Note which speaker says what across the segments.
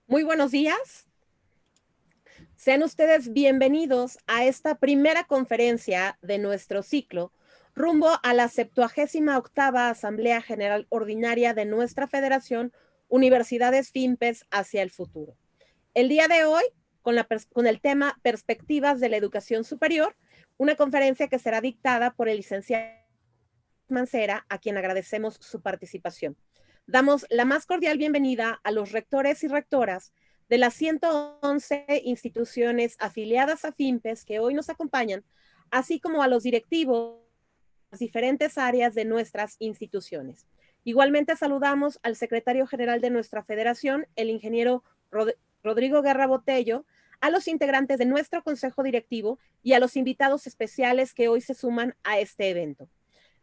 Speaker 1: Muy buenos días. Sean ustedes bienvenidos a esta primera conferencia de nuestro ciclo rumbo a la 78ª Asamblea General Ordinaria de nuestra Federación Universidades FIMPES hacia el futuro. El día de hoy, con el tema Perspectivas de la Educación Superior, una conferencia que será dictada por el licenciado Mancera, a quien agradecemos su participación. Damos la más cordial bienvenida a los rectores y rectoras de las 111 instituciones afiliadas a FIMPES que hoy nos acompañan, así como a los directivos de las diferentes áreas de nuestras instituciones. Igualmente saludamos al secretario general de nuestra federación, el ingeniero Rodrigo Guerra Botello, a los integrantes de nuestro consejo directivo y a los invitados especiales que hoy se suman a este evento.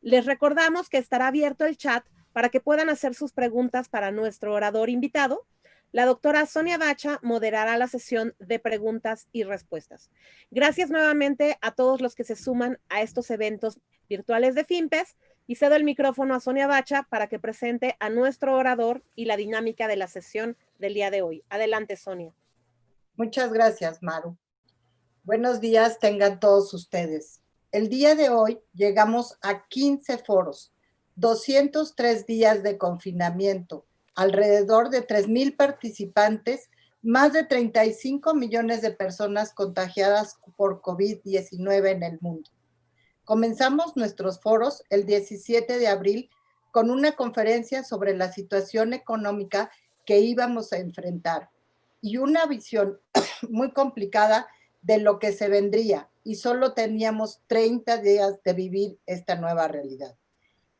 Speaker 1: Les recordamos que estará abierto el chat para que puedan hacer sus preguntas para nuestro orador invitado. La doctora Sonia Bacha moderará la sesión de preguntas y respuestas. Gracias nuevamente a todos los que se suman a estos eventos virtuales de FIMPES y cedo el micrófono a Sonia Bacha para que presente a nuestro orador y la dinámica de la sesión del día de hoy. Adelante, Sonia.
Speaker 2: Muchas gracias, Maru. Buenos días tengan todos ustedes. El día de hoy llegamos a 15 foros, 203 días de confinamiento, alrededor de 3,000 participantes, más de 35 millones de personas contagiadas por COVID-19 en el mundo. Comenzamos nuestros foros el 17 de abril con una conferencia sobre la situación económica que íbamos a enfrentar y una visión muy complicada de lo que se vendría, y solo teníamos 30 días de vivir esta nueva realidad.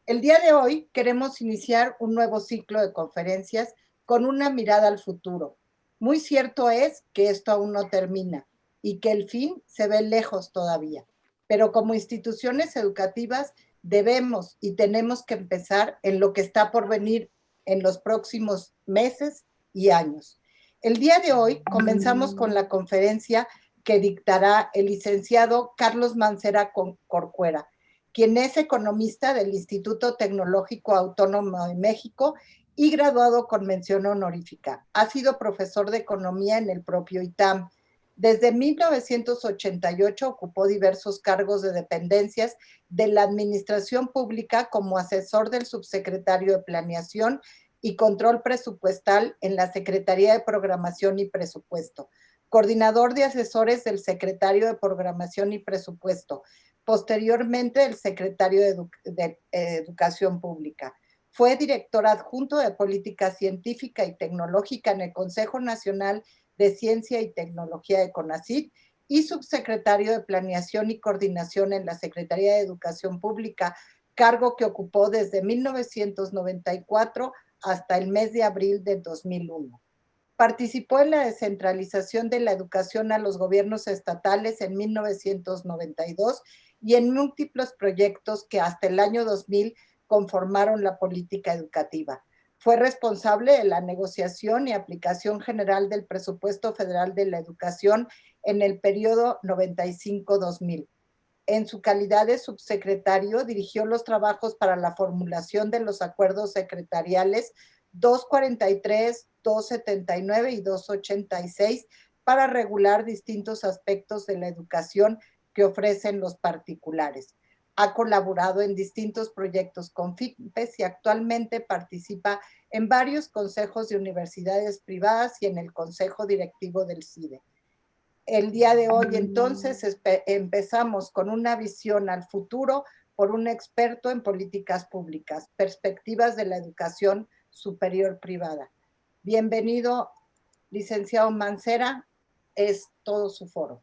Speaker 2: El día de hoy queremos iniciar un nuevo ciclo de conferencias con una mirada al futuro. Muy cierto es que esto aún no termina y que el fin se ve lejos todavía, pero como instituciones educativas debemos y tenemos que empezar en lo que está por venir en los próximos meses y años. El día de hoy comenzamos con la conferencia que dictará el licenciado Carlos Mancera Corcuera, quien es economista del Instituto Tecnológico Autónomo de México y graduado con mención honorífica. Ha sido profesor de economía en el propio ITAM. Desde 1988 ocupó diversos cargos de dependencias de la administración pública como asesor del subsecretario de Planeación y Control Presupuestal en la Secretaría de Programación y Presupuesto, coordinador de asesores del secretario de Programación y Presupuesto, posteriormente el secretario de Educación Pública. Fue director adjunto de Política Científica y Tecnológica en el Consejo Nacional de Ciencia y Tecnología de CONACYT y subsecretario de Planeación y Coordinación en la Secretaría de Educación Pública, cargo que ocupó desde 1994 hasta el mes de abril de 2001. Participó en la descentralización de la educación a los gobiernos estatales en 1992 y en múltiples proyectos que hasta el año 2000 conformaron la política educativa. Fue responsable de la negociación y aplicación general del presupuesto federal de la educación en el periodo 95-2000. En su calidad de subsecretario, dirigió los trabajos para la formulación de los acuerdos secretariales 243, 279 y 286 para regular distintos aspectos de la educación que ofrecen los particulares. Ha colaborado en distintos proyectos con FIMPES y actualmente participa en varios consejos de universidades privadas y en el consejo directivo del CIDE. El día de hoy, entonces, empezamos con una visión al futuro por un experto en políticas públicas, perspectivas de la educación superior privada. Bienvenido, licenciado Mancera, es todo su foro.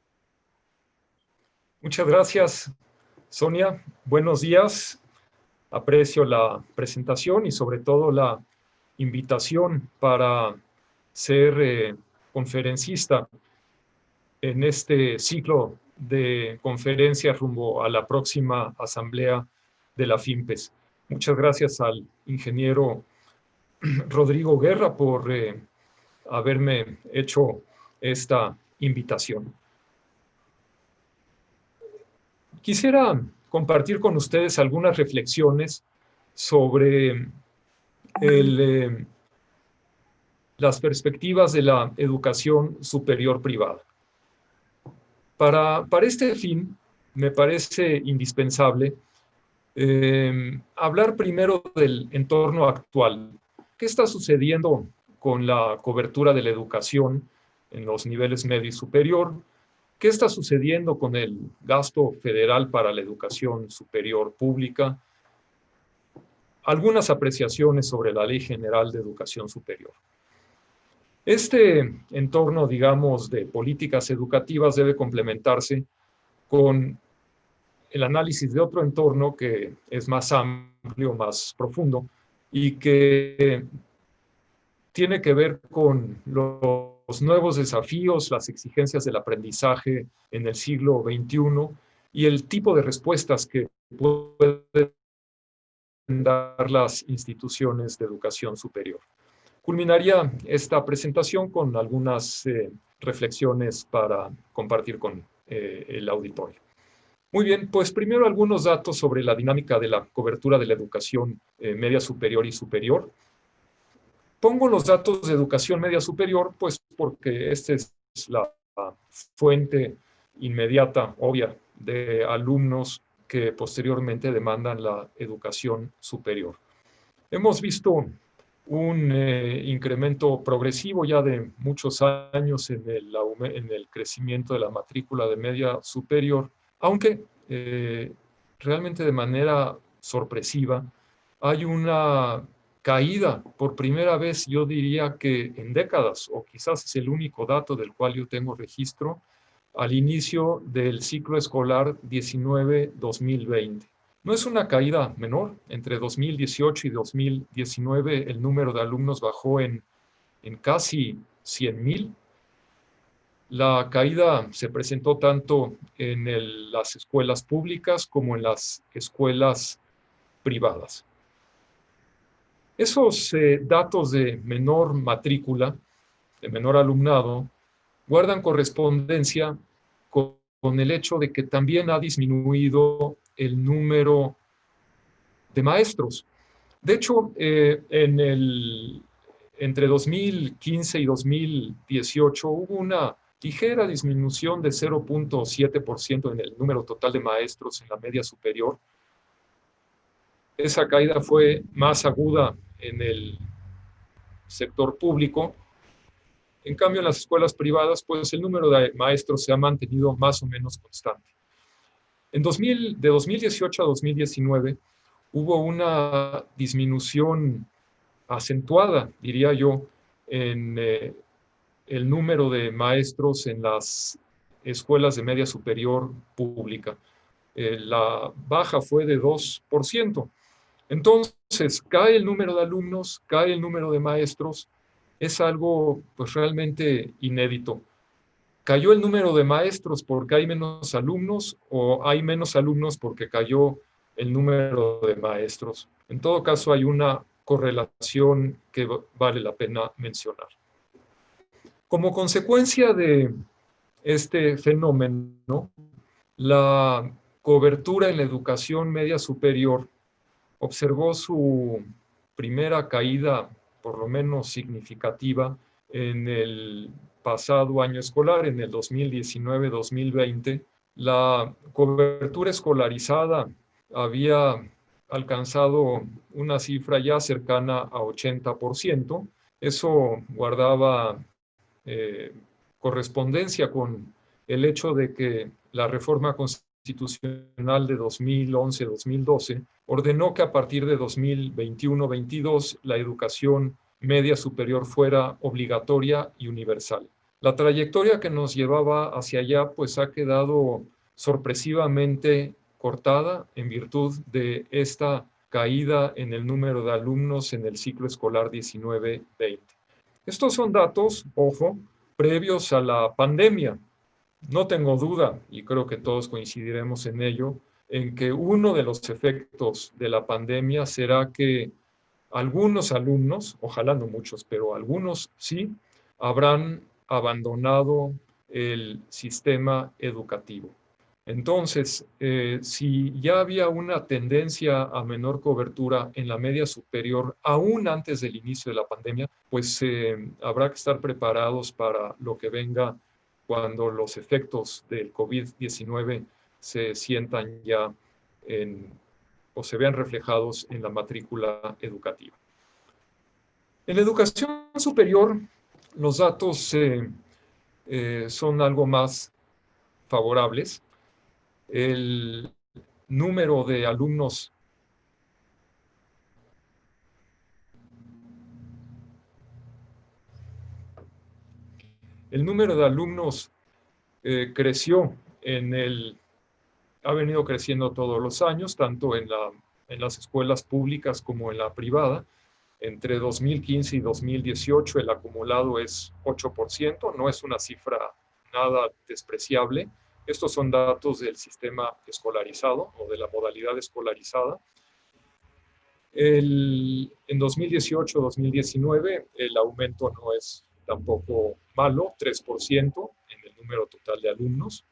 Speaker 3: Muchas gracias, Sonia. Buenos días. Aprecio la presentación y sobre todo la invitación para ser conferencista en este ciclo de conferencias rumbo a la próxima asamblea de la FIMPES. Muchas gracias al ingeniero Rodrigo Guerra por haberme hecho esta invitación. Quisiera compartir con ustedes algunas reflexiones sobre las perspectivas de la educación superior privada. Para este fin, me parece indispensable hablar primero del entorno actual. ¿Qué está sucediendo con la cobertura de la educación en los niveles medio y superior? ¿Qué está sucediendo con el gasto federal para la educación superior pública? Algunas apreciaciones sobre la Ley General de Educación Superior. Este entorno, digamos, de políticas educativas debe complementarse con el análisis de otro entorno que es más amplio, más profundo, y que tiene que ver con los nuevos desafíos, las exigencias del aprendizaje en el siglo XXI y el tipo de respuestas que pueden dar las instituciones de educación superior. Culminaría esta presentación con algunas reflexiones para compartir con el auditorio. Muy bien, pues primero algunos datos sobre la dinámica de la cobertura de la educación media superior y superior. Pongo los datos de educación media superior, pues porque esta es la fuente inmediata, obvia, de alumnos que posteriormente demandan la educación superior. Hemos visto un incremento progresivo ya de muchos años en el crecimiento de la matrícula de media superior, aunque realmente de manera sorpresiva hay una caída por primera vez, yo diría que en décadas, o quizás es el único dato del cual yo tengo registro, al inicio del ciclo escolar 19-2020. No es una caída menor. Entre 2018 y 2019 el número de alumnos bajó en casi 100,000. La caída se presentó tanto en las escuelas públicas como en las escuelas privadas. Esos datos de menor matrícula, de menor alumnado, guardan correspondencia con el hecho de que también ha disminuido el número de maestros. De hecho, entre 2015 y 2018 hubo una ligera disminución de 0.7% en el número total de maestros en la media superior. Esa caída fue más aguda en el sector público. En cambio, en las escuelas privadas, pues el número de maestros se ha mantenido más o menos constante. De 2018 a 2019 hubo una disminución acentuada, diría yo, en el número de maestros en las escuelas de media superior pública. La baja fue de 2%. Entonces, cae el número de alumnos, cae el número de maestros, es algo pues realmente inédito. ¿Cayó el número de maestros porque hay menos alumnos o hay menos alumnos porque cayó el número de maestros? En todo caso, hay una correlación que vale la pena mencionar. Como consecuencia de este fenómeno, la cobertura en la educación media superior observó su primera caída, por lo menos significativa, en el pasado año escolar, en el 2019-2020. La cobertura escolarizada había alcanzado una cifra ya cercana a 80%. Eso guardaba correspondencia con el hecho de que la reforma constitucional de 2011-2012 ordenó que a partir de 2021-22 la educación media superior fuera obligatoria y universal. La trayectoria que nos llevaba hacia allá pues ha quedado sorpresivamente cortada en virtud de esta caída en el número de alumnos en el ciclo escolar 19-20. Estos son datos, ojo, previos a la pandemia. No tengo duda, y creo que todos coincidiremos en ello, en que uno de los efectos de la pandemia será que algunos alumnos, ojalá no muchos, pero algunos sí, habrán abandonado el sistema educativo. Entonces, si ya había una tendencia a menor cobertura en la media superior, aún antes del inicio de la pandemia, pues habrá que estar preparados para lo que venga cuando los efectos del COVID-19 se sientan ya o se vean reflejados en la matrícula educativa. En la educación superior, los datos son algo más favorables. El número de alumnos creció ha venido creciendo todos los años, tanto en las escuelas públicas como en la privada. Entre 2015 y 2018 el acumulado es 8%, no es una cifra nada despreciable. Estos son datos del sistema escolarizado o de la modalidad escolarizada. En 2018-2019 el aumento no es tampoco malo, 3% en el número total de alumnos.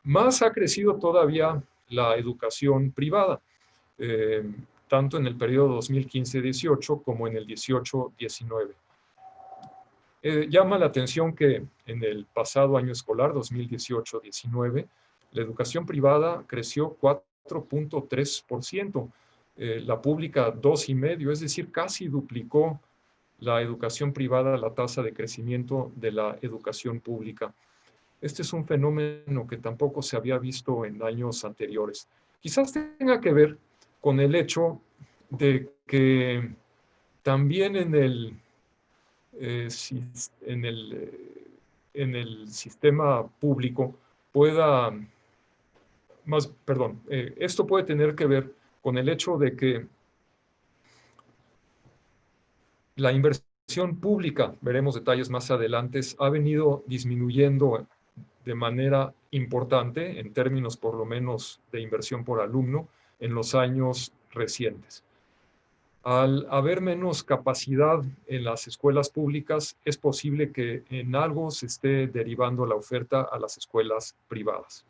Speaker 3: Más ha crecido todavía la educación privada, tanto en el periodo 2015-18 como en el 18-19. Llama la atención que en el pasado año escolar, 2018-19, la educación privada creció 4.3%, la pública 2,5%, es decir, casi duplicó la educación privada la tasa de crecimiento de la educación pública. Este es un fenómeno que tampoco se había visto en años anteriores. Quizás tenga que ver con el hecho de que también en el sistema público esto puede tener que ver con el hecho de que la inversión pública, veremos detalles más adelante, ha venido disminuyendo de manera importante, en términos por lo menos de inversión por alumno, en los años recientes. Al haber menos capacidad en las escuelas públicas, es posible que en algo se esté derivando la oferta a las escuelas privadas.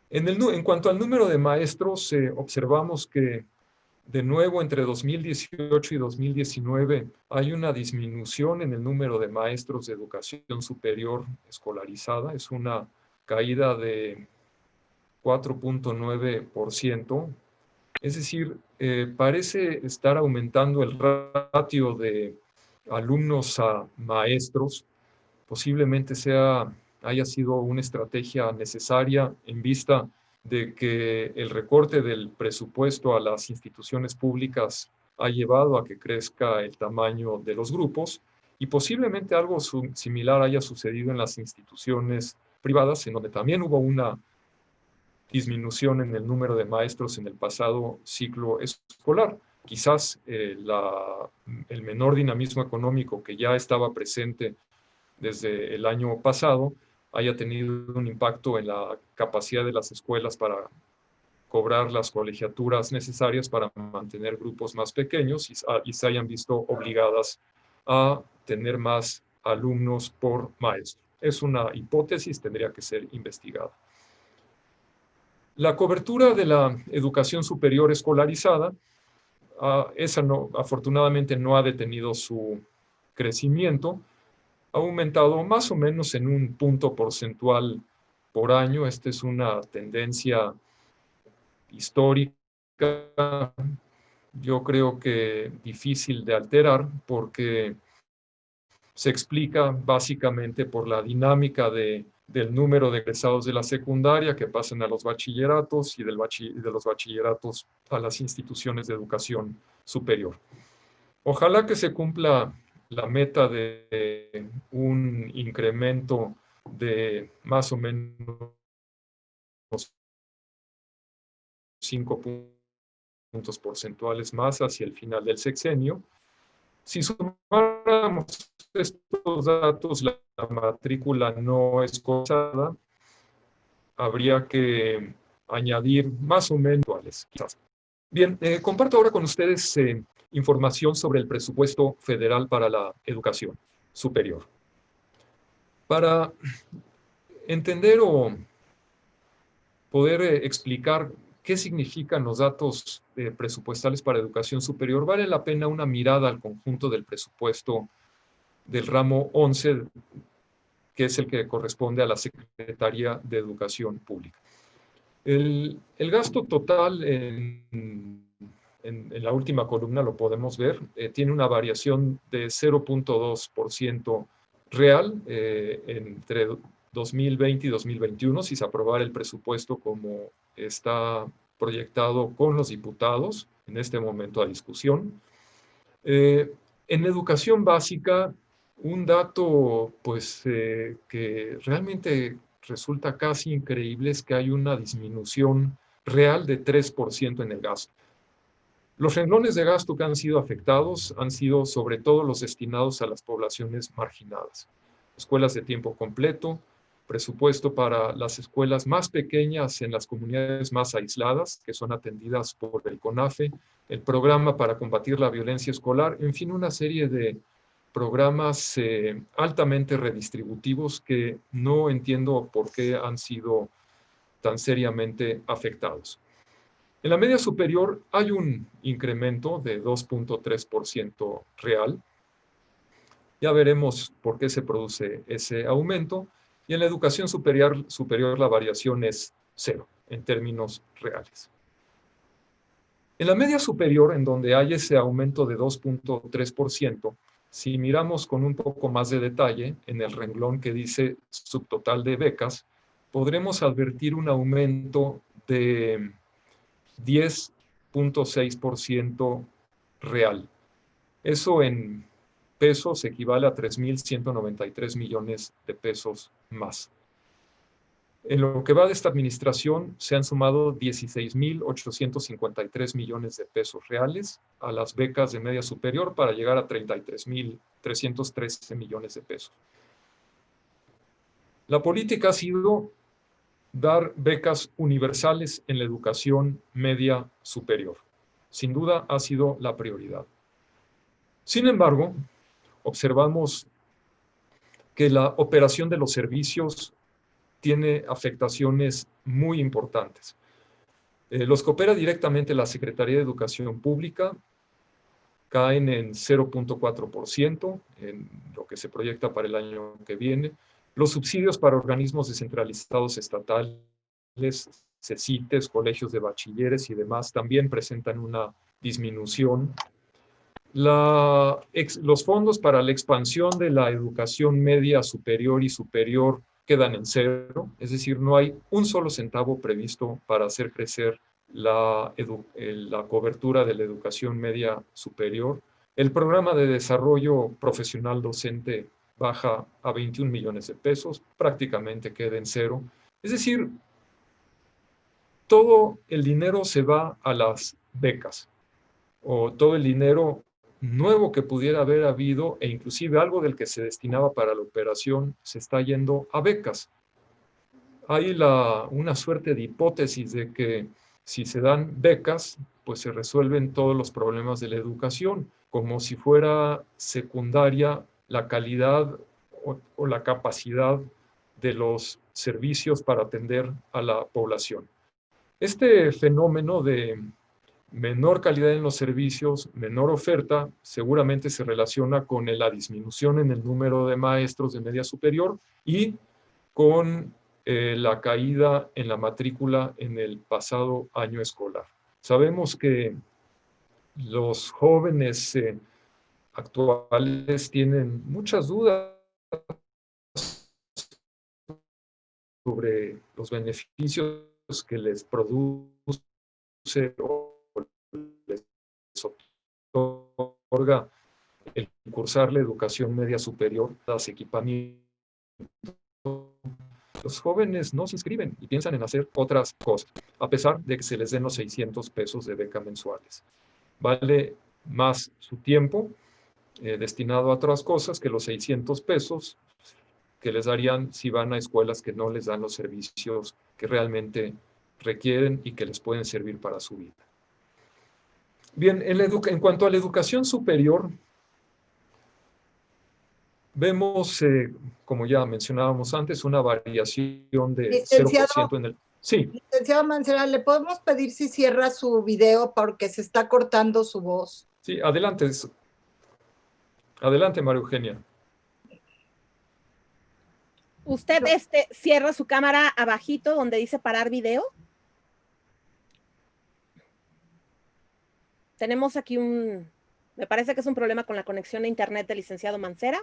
Speaker 3: En cuanto al número de maestros, observamos que de nuevo entre 2018 y 2019 hay una disminución en el número de maestros de educación superior escolarizada. Es una caída de 4.9%. Es decir, parece estar aumentando el ratio de alumnos a maestros. Posiblemente haya sido una estrategia necesaria en vista de que el recorte del presupuesto a las instituciones públicas ha llevado a que crezca el tamaño de los grupos, y posiblemente algo similar haya sucedido en las instituciones privadas, en donde también hubo una disminución en el número de maestros en el pasado ciclo escolar. Quizás el menor dinamismo económico que ya estaba presente desde el año pasado haya tenido un impacto en la capacidad de las escuelas para cobrar las colegiaturas necesarias para mantener grupos más pequeños y se hayan visto obligadas a tener más alumnos por maestro. Es una hipótesis, tendría que ser investigada. La cobertura de la educación superior escolarizada, esa afortunadamente no ha detenido su crecimiento, ha aumentado más o menos en un punto porcentual por año. Esta es una tendencia histórica, yo creo que difícil de alterar, porque se explica básicamente por la dinámica del número de egresados de la secundaria que pasan a los bachilleratos y de los bachilleratos a las instituciones de educación superior. Ojalá que se cumpla la meta de un incremento de más o menos 5 puntos porcentuales más hacia el final del sexenio. Si sumáramos estos datos, la matrícula no escolarizada, habría que añadir más o menos, quizás. Bien, comparto ahora con ustedes información sobre el presupuesto federal para la educación superior. Para entender o poder explicar qué significan los datos presupuestales para educación superior, vale la pena una mirada al conjunto del presupuesto del ramo 11, que es el que corresponde a la Secretaría de Educación Pública. El gasto total en la última columna lo podemos ver, tiene una variación de 0.2% real entre 2020 y 2021, si se aprobara el presupuesto como está proyectado con los diputados en este momento a discusión. En educación básica, un dato pues, que realmente resulta casi increíble es que hay una disminución real de 3% en el gasto. Los renglones de gasto que han sido afectados han sido sobre todo los destinados a las poblaciones marginadas. Escuelas de tiempo completo, presupuesto para las escuelas más pequeñas en las comunidades más aisladas, que son atendidas por el CONAFE, el programa para combatir la violencia escolar, en fin, una serie de programas altamente redistributivos que no entiendo por qué han sido tan seriamente afectados. En la media superior hay un incremento de 2.3% real. Ya veremos por qué se produce ese aumento. Y en la educación superior la variación es cero en términos reales. En la media superior, en donde hay ese aumento de 2.3%, si miramos con un poco más de detalle en el renglón que dice subtotal de becas, podremos advertir un aumento de 10.6% real. Eso en pesos equivale a 3.193 millones de pesos más. En lo que va de esta administración se han sumado 16.853 millones de pesos reales a las becas de media superior para llegar a 33.313 millones de pesos. La política ha sido dar becas universales en la educación media superior. Sin duda ha sido la prioridad. Sin embargo, observamos que la operación de los servicios tiene afectaciones muy importantes. Los que opera directamente la Secretaría de Educación Pública caen en 0.4% en lo que se proyecta para el año que viene. Los subsidios para organismos descentralizados estatales, CECITES, colegios de bachilleres y demás, también presentan una disminución. Los fondos para la expansión de la educación media superior y superior quedan en cero, es decir, no hay un solo centavo previsto para hacer crecer la cobertura de la educación media superior. El programa de desarrollo profesional docente baja a 21 millones de pesos, prácticamente queda en cero. Es decir, todo el dinero se va a las becas, o todo el dinero nuevo que pudiera haber habido, e inclusive algo del que se destinaba para la operación, se está yendo a becas. Hay una suerte de hipótesis de que si se dan becas, pues se resuelven todos los problemas de la educación, como si fuera secundaria la calidad o la capacidad de los servicios para atender a la población. Este fenómeno de menor calidad en los servicios, menor oferta, seguramente se relaciona con la disminución en el número de maestros de media superior y con la caída en la matrícula en el pasado año escolar. Sabemos que los jóvenes actuales tienen muchas dudas sobre los beneficios que les produce o les otorga el cursar la educación media superior, los equipamientos. Los jóvenes no se inscriben y piensan en hacer otras cosas, a pesar de que se les den los 600 pesos de beca mensuales. Vale más su tiempo destinado a otras cosas que los 600 pesos que les darían si van a escuelas que no les dan los servicios que realmente requieren y que les pueden servir para su vida. Bien, en cuanto a la educación superior, vemos, como ya mencionábamos antes, una variación de
Speaker 2: Licenciado,
Speaker 3: 0% en el... Sí,
Speaker 2: licenciado Mancera, ¿le podemos pedir si cierra su video porque se está cortando su voz?
Speaker 3: sí, adelante. Adelante, María Eugenia.
Speaker 1: ¿Usted cierra su cámara abajito donde dice parar video? Tenemos aquí me parece que es un problema con la conexión a internet del licenciado Mancera.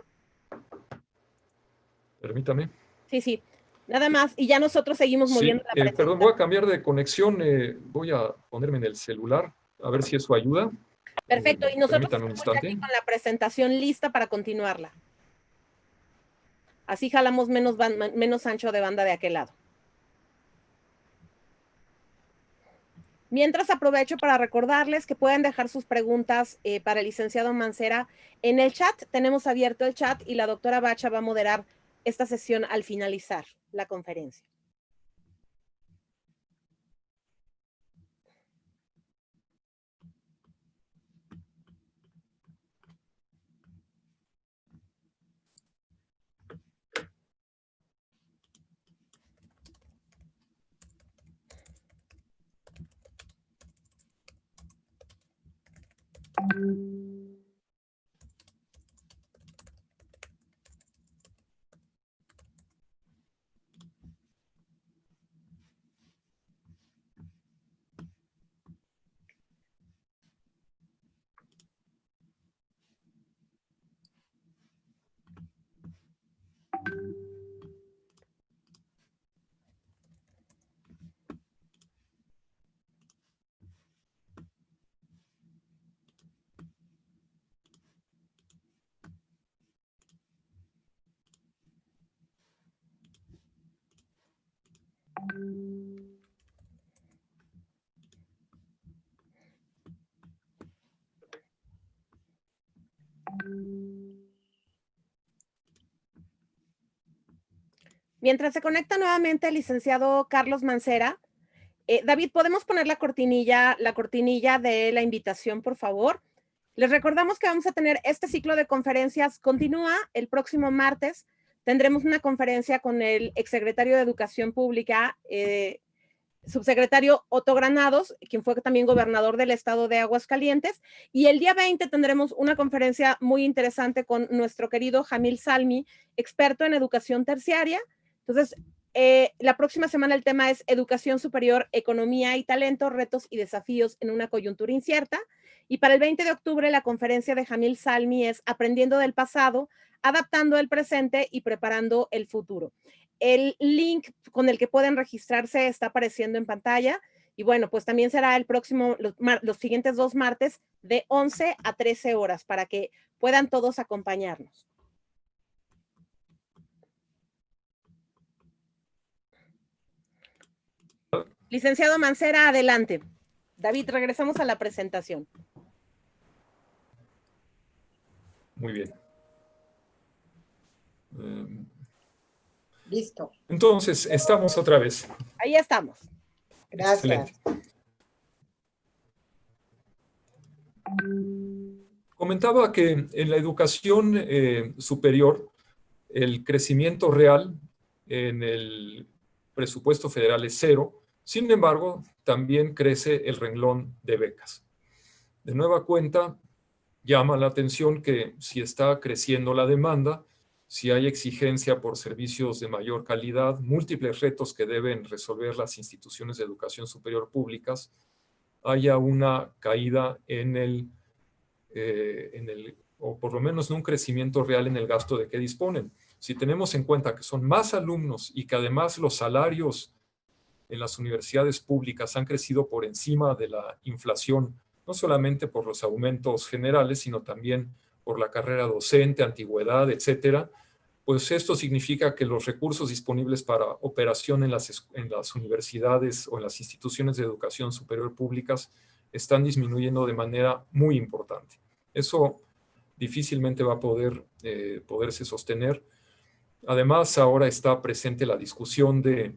Speaker 3: Permítame.
Speaker 1: Sí, sí. Nada más, y ya nosotros seguimos moviendo la presentación.
Speaker 3: Perdón, voy a cambiar de conexión. Voy a ponerme en el celular, a ver si eso ayuda.
Speaker 1: Perfecto, y nosotros
Speaker 3: Permítanme un
Speaker 1: estamos
Speaker 3: instante.
Speaker 1: aquí con la presentación lista para continuarla. Así jalamos menos ancho de banda de aquel lado. Mientras aprovecho para recordarles que pueden dejar sus preguntas para el licenciado Mancera en el chat. Tenemos abierto el chat y la doctora Bacha va a moderar esta sesión al finalizar la conferencia. Mientras se conecta nuevamente el licenciado Carlos Mancera, David, ¿podemos poner la cortinilla de la invitación, por favor? Les recordamos que vamos a tener este ciclo de conferencias, continúa el próximo martes. Tendremos una conferencia con el exsecretario de Educación Pública, subsecretario Otto Granados, quien fue también gobernador del estado de Aguascalientes. Y el día 20 tendremos una conferencia muy interesante con nuestro querido Jamil Salmi, experto en educación terciaria. Entonces, la próxima semana el tema es Educación Superior, Economía y Talento, Retos y Desafíos en una coyuntura incierta. Y para el 20 de octubre la conferencia de Jamil Salmi es Aprendiendo del pasado, adaptando el presente y preparando el futuro. El link con el que pueden registrarse está apareciendo en pantalla. Y bueno, pues también será el próximo, los siguientes 2 martes de 11 a 13 horas para que puedan todos acompañarnos. Licenciado Mancera, adelante. David, regresamos a la presentación.
Speaker 3: Muy bien.
Speaker 2: Listo.
Speaker 3: Entonces, estamos otra vez.
Speaker 1: Ahí estamos.
Speaker 2: Gracias.
Speaker 3: Excelente. Comentaba que en la educación superior, el crecimiento real en el presupuesto federal es 0. Sin embargo, también crece el renglón de becas. De nueva cuenta, llama la atención que si está creciendo la demanda, si hay exigencia por servicios de mayor calidad, múltiples retos que deben resolver las instituciones de educación superior públicas, haya una caída o por lo menos en un crecimiento real en el gasto de que disponen. Si tenemos en cuenta que son más alumnos y que además los salarios en las universidades públicas han crecido por encima de la inflación, no solamente por los aumentos generales, sino también por la carrera docente, antigüedad, etcétera, pues esto significa que los recursos disponibles para operación en las universidades o en las instituciones de educación superior públicas están disminuyendo de manera muy importante. Eso difícilmente va a poderse sostener. Además, ahora está presente la discusión de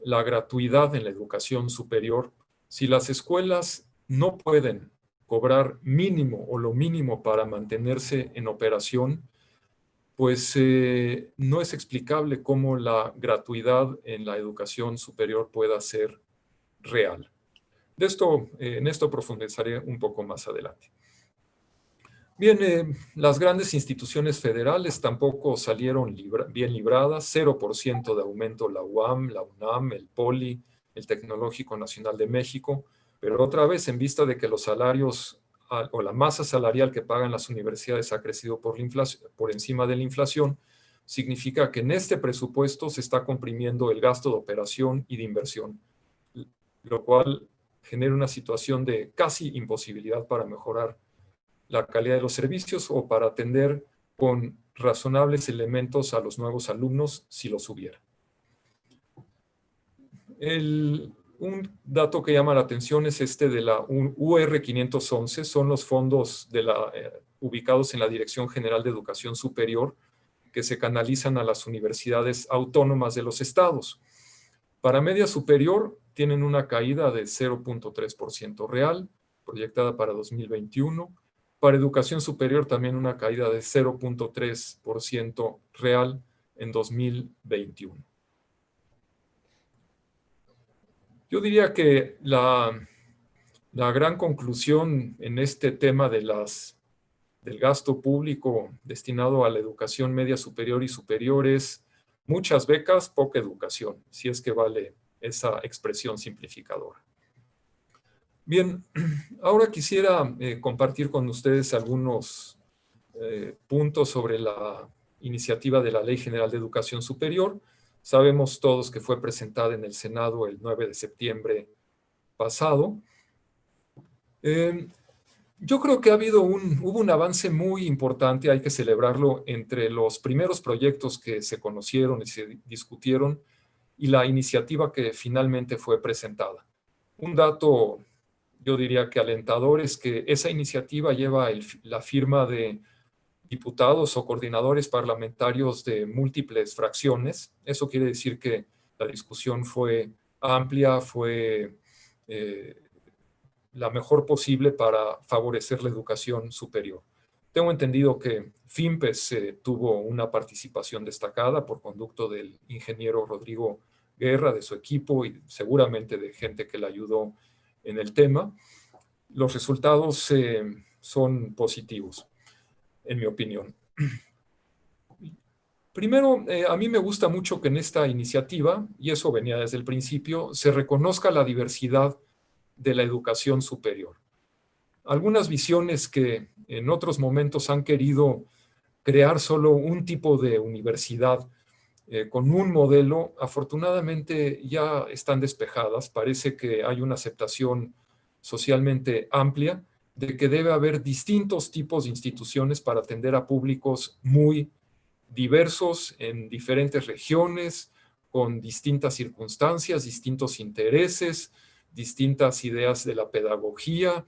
Speaker 3: la gratuidad en la educación superior. Si las escuelas no pueden cobrar mínimo o lo mínimo para mantenerse en operación, pues no es explicable cómo la gratuidad en la educación superior pueda ser real. En esto profundizaré un poco más adelante. Bien, las grandes instituciones federales tampoco salieron bien libradas. 0% de aumento la UAM, la UNAM, el POLI, el Tecnológico Nacional de México, pero otra vez en vista de que los salarios o la masa salarial que pagan las universidades ha crecido por encima de la inflación, significa que en este presupuesto se está comprimiendo el gasto de operación y de inversión, lo cual genera una situación de casi imposibilidad para mejorar la calidad de los servicios o para atender con razonables elementos a los nuevos alumnos si los hubiera. Un dato que llama la atención es este de la UR 511, son los fondos ubicados en la Dirección General de Educación Superior que se canalizan a las universidades autónomas de los estados. Para media superior tienen una caída de 0.3% real, proyectada para 2021. Para educación superior también una caída de 0.3% real en 2021. Yo diría que la gran conclusión en este tema del gasto público destinado a la educación media superior y superior es muchas becas, poca educación, si es que vale esa expresión simplificadora. Bien, ahora quisiera compartir con ustedes algunos puntos sobre la iniciativa de la Ley General de Educación Superior. Sabemos todos que fue presentada en el Senado el 9 de septiembre pasado. Yo creo que hubo un avance muy importante, hay que celebrarlo, entre los primeros proyectos que se conocieron y se discutieron y la iniciativa que finalmente fue presentada. Un dato, yo diría que alentador, es que esa iniciativa lleva la firma de diputados o coordinadores parlamentarios de múltiples fracciones. Eso quiere decir que la discusión fue amplia, fue la mejor posible para favorecer la educación superior. Tengo entendido que FIMPES tuvo una participación destacada por conducto del ingeniero Rodrigo Guerra, de su equipo y seguramente de gente que le ayudó en el tema. Los resultados son positivos, en mi opinión. Primero, a mí me gusta mucho que en esta iniciativa, y eso venía desde el principio, se reconozca la diversidad de la educación superior. Algunas visiones que en otros momentos han querido crear solo un tipo de universidad con un modelo, afortunadamente ya están despejadas. Parece que hay una aceptación socialmente amplia de que debe haber distintos tipos de instituciones para atender a públicos muy diversos en diferentes regiones, con distintas circunstancias, distintos intereses, distintas ideas de la pedagogía,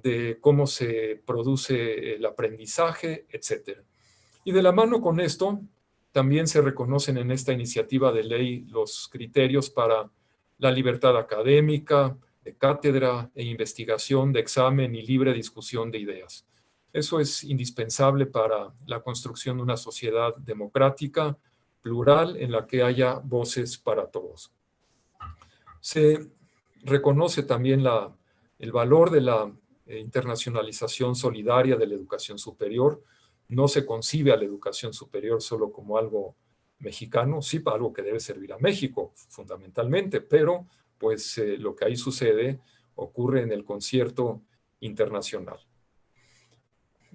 Speaker 3: de cómo se produce el aprendizaje, etc. Y de la mano con esto, también se reconocen en esta iniciativa de ley los criterios para la libertad académica, de cátedra e investigación, de examen y libre discusión de ideas. Eso es indispensable para la construcción de una sociedad democrática, plural, en la que haya voces para todos. Se reconoce también el valor de la internacionalización solidaria de la educación superior. No se concibe a la educación superior solo como algo mexicano, sí, para algo que debe servir a México fundamentalmente, pero pues lo que ahí sucede ocurre en el concierto internacional.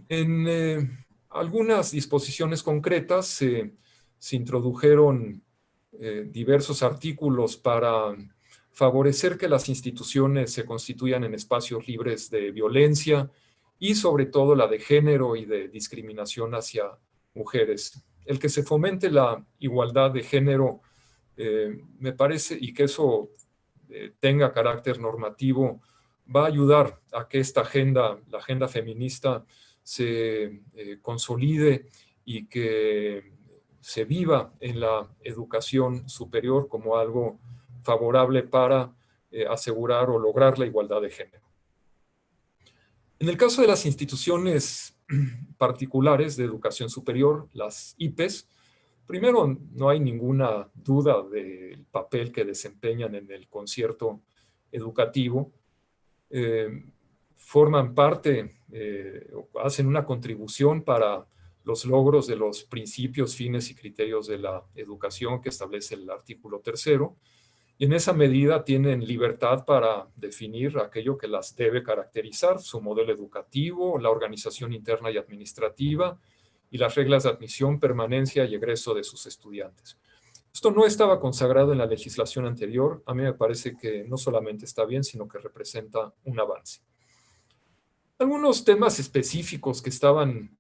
Speaker 3: En algunas disposiciones concretas se introdujeron diversos artículos para favorecer que las instituciones se constituyan en espacios libres de violencia y sobre todo la de género y de discriminación hacia mujeres. El que se fomente la igualdad de género me parece, y que eso tenga carácter normativo, va a ayudar a que esta agenda, la agenda feminista, se consolide y que se viva en la educación superior como algo favorable para asegurar o lograr la igualdad de género. En el caso de las instituciones particulares de educación superior, las IPES. Primero, no hay ninguna duda del papel que desempeñan en el concierto educativo. Forman parte, hacen una contribución para los logros de los principios, fines y criterios de la educación que establece el artículo 3º, y en esa medida tienen libertad para definir aquello que las debe caracterizar, su modelo educativo, la organización interna y administrativa, y las reglas de admisión, permanencia y egreso de sus estudiantes. Esto no estaba consagrado en la legislación anterior. A mí me parece que no solamente está bien, sino que representa un avance. Algunos temas específicos que estaban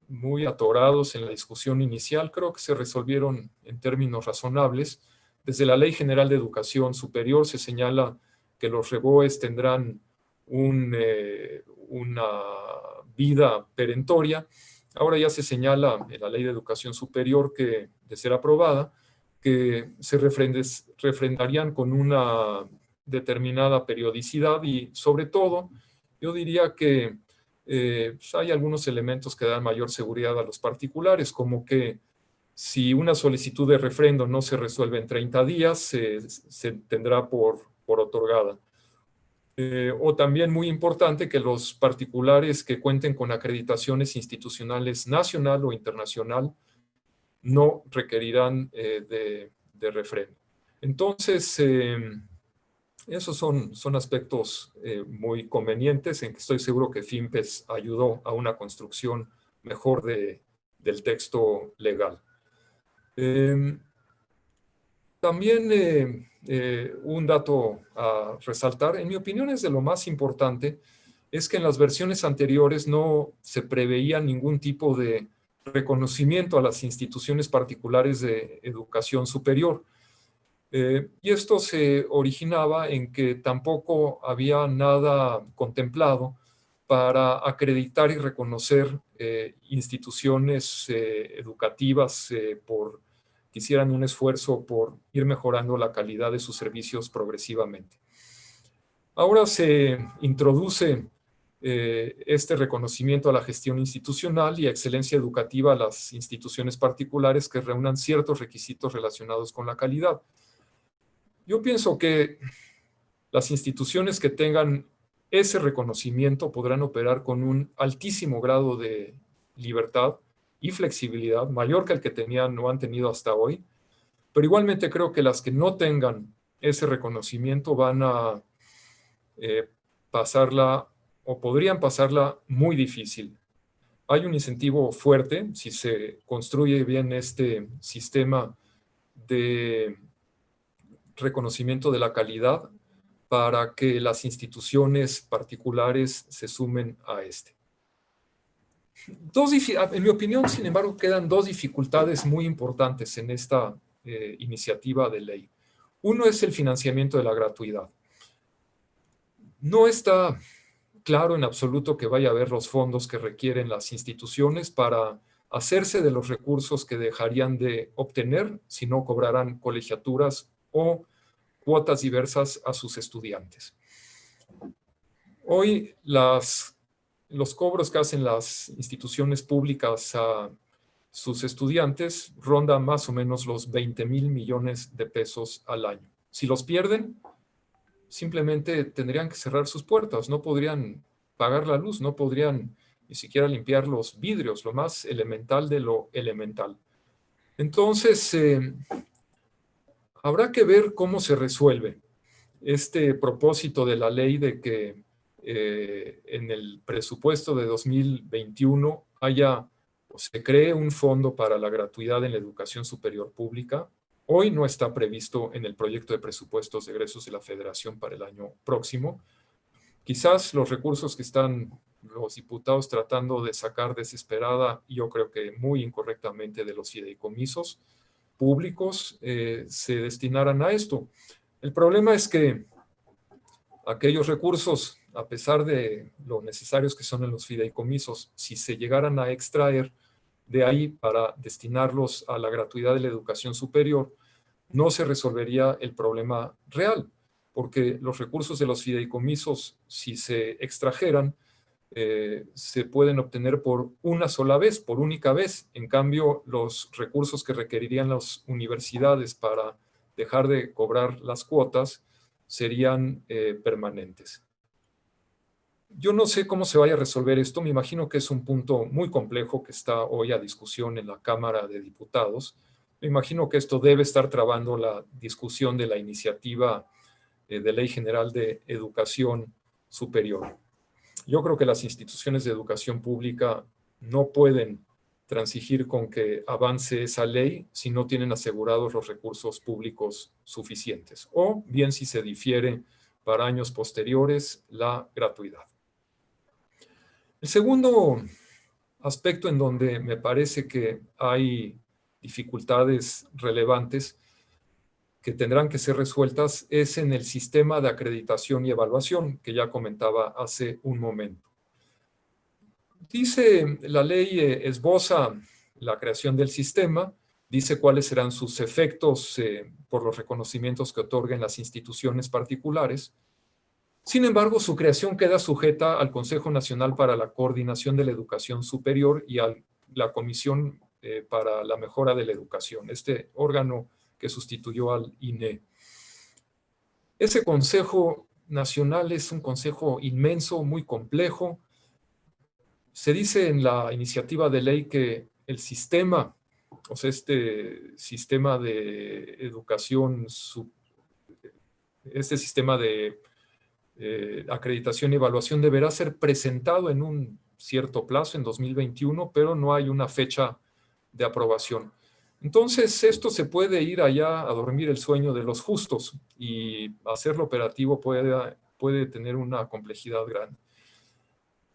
Speaker 3: muy atorados en la discusión inicial creo que se resolvieron en términos razonables. Desde la Ley General de Educación Superior se señala que los REBOEs tendrán una vida perentoria. Ahora ya se señala en la Ley de Educación Superior que, de ser aprobada, que se refrendarían con una determinada periodicidad y, sobre todo, yo diría que hay algunos elementos que dan mayor seguridad a los particulares, como que si una solicitud de refrendo no se resuelve en 30 días, se tendrá por otorgada. O también muy importante que los particulares que cuenten con acreditaciones institucionales nacional o internacional no requerirán de refrendo. Entonces, esos son aspectos muy convenientes en que estoy seguro que FIMPES ayudó a una construcción mejor del texto legal. También un dato a resaltar, en mi opinión es de lo más importante, es que en las versiones anteriores no se preveía ningún tipo de reconocimiento a las instituciones particulares de educación superior. Y esto se originaba en que tampoco había nada contemplado para acreditar y reconocer instituciones educativas que hicieran un esfuerzo por ir mejorando la calidad de sus servicios progresivamente. Ahora se introduce este reconocimiento a la gestión institucional y a excelencia educativa a las instituciones particulares que reúnan ciertos requisitos relacionados con la calidad. Yo pienso que las instituciones que tengan ese reconocimiento podrán operar con un altísimo grado de libertad y flexibilidad, mayor que el que tenían o han tenido hasta hoy, pero igualmente creo que las que no tengan ese reconocimiento van a pasarla o podrían pasarla muy difícil. Hay un incentivo fuerte si se construye bien este sistema de reconocimiento de la calidad para que las instituciones particulares se sumen a este. En mi opinión, sin embargo, quedan dos dificultades muy importantes en esta iniciativa de ley. Uno es el financiamiento de la gratuidad. No está claro en absoluto que vaya a haber los fondos que requieren las instituciones para hacerse de los recursos que dejarían de obtener si no cobrarán colegiaturas o cuotas diversas a sus estudiantes. Hoy los cobros que hacen las instituciones públicas a sus estudiantes rondan más o menos los 20,000 millones de pesos al año. Si los pierden, simplemente tendrían que cerrar sus puertas, no podrían pagar la luz, no podrían ni siquiera limpiar los vidrios, lo más elemental de lo elemental. Entonces, habrá que ver cómo se resuelve este propósito de la ley de que en el presupuesto de 2021 se cree un fondo para la gratuidad en la educación superior pública. Hoy no está previsto en el proyecto de presupuestos de egresos de la Federación para el año próximo. Quizás los recursos que están los diputados tratando de sacar desesperada, yo creo que muy incorrectamente, de los fideicomisos públicos, se destinaran a esto. El problema es que aquellos recursos, a pesar de lo necesarios que son en los fideicomisos, si se llegaran a extraer de ahí para destinarlos a la gratuidad de la educación superior, no se resolvería el problema real, porque los recursos de los fideicomisos, si se extrajeran, se pueden obtener por una sola vez, por única vez. En cambio, los recursos que requerirían las universidades para dejar de cobrar las cuotas serían permanentes. Yo no sé cómo se vaya a resolver esto. Me imagino que es un punto muy complejo que está hoy a discusión en la Cámara de Diputados. Me imagino que esto debe estar trabando la discusión de la iniciativa de Ley General de Educación Superior. Yo creo que las instituciones de educación pública no pueden transigir con que avance esa ley si no tienen asegurados los recursos públicos suficientes, o bien si se difiere para años posteriores la gratuidad. El segundo aspecto en donde me parece que hay dificultades relevantes que tendrán que ser resueltas es en el sistema de acreditación y evaluación que ya comentaba hace un momento. Dice la ley, esboza la creación del sistema, dice cuáles serán sus efectos por los reconocimientos que otorguen las instituciones particulares. Sin embargo, su creación queda sujeta al Consejo Nacional para la Coordinación de la Educación Superior y a la Comisión para la Mejora de la Educación, este órgano que sustituyó al INE. Ese Consejo Nacional es un consejo inmenso, muy complejo. Se dice en la iniciativa de ley que el sistema, o sea, este sistema de educación, este sistema de acreditación y evaluación deberá ser presentado en un cierto plazo, en 2021, pero no hay una fecha de aprobación. Entonces, esto se puede ir allá a dormir el sueño de los justos y hacerlo operativo puede tener una complejidad grande.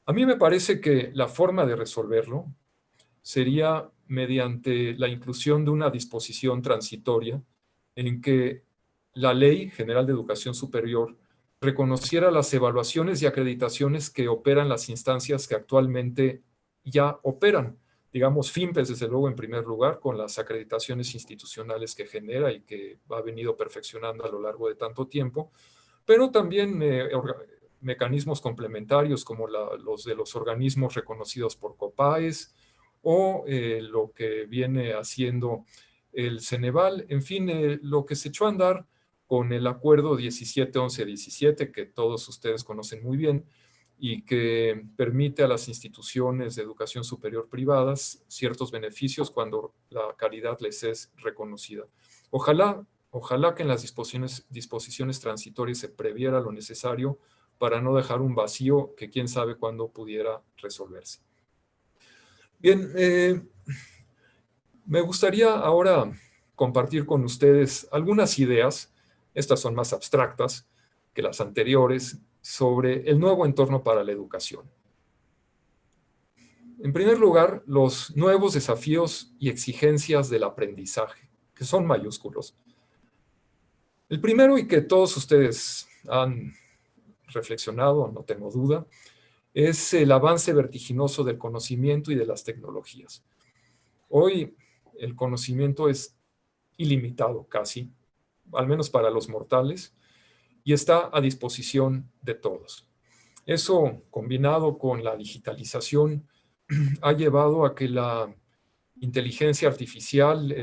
Speaker 3: A mí me parece que la forma de resolverlo sería mediante la inclusión de una disposición transitoria en que la Ley General de Educación Superior reconociera las evaluaciones y acreditaciones que operan las instancias que actualmente ya operan. Digamos, FIMPES, desde luego, en primer lugar, con las acreditaciones institucionales que genera y que ha venido perfeccionando a lo largo de tanto tiempo, pero también mecanismos complementarios como los de los organismos reconocidos por COPAES o lo que viene haciendo el Ceneval, en fin, lo que se echó a andar con el acuerdo 17-11-17, que todos ustedes conocen muy bien, y que permite a las instituciones de educación superior privadas ciertos beneficios cuando la calidad les es reconocida. Ojalá que en las disposiciones transitorias se previera lo necesario para no dejar un vacío que quién sabe cuándo pudiera resolverse. Bien, me gustaría ahora compartir con ustedes algunas ideas. Estas son más abstractas que las anteriores, sobre el nuevo entorno para la educación. En primer lugar, los nuevos desafíos y exigencias del aprendizaje, que son mayúsculos. El primero, y que todos ustedes han reflexionado, no tengo duda, es el avance vertiginoso del conocimiento y de las tecnologías. Hoy el conocimiento es ilimitado casi, al menos para los mortales, y está a disposición de todos. Eso, combinado con la digitalización, ha llevado a que la inteligencia artificial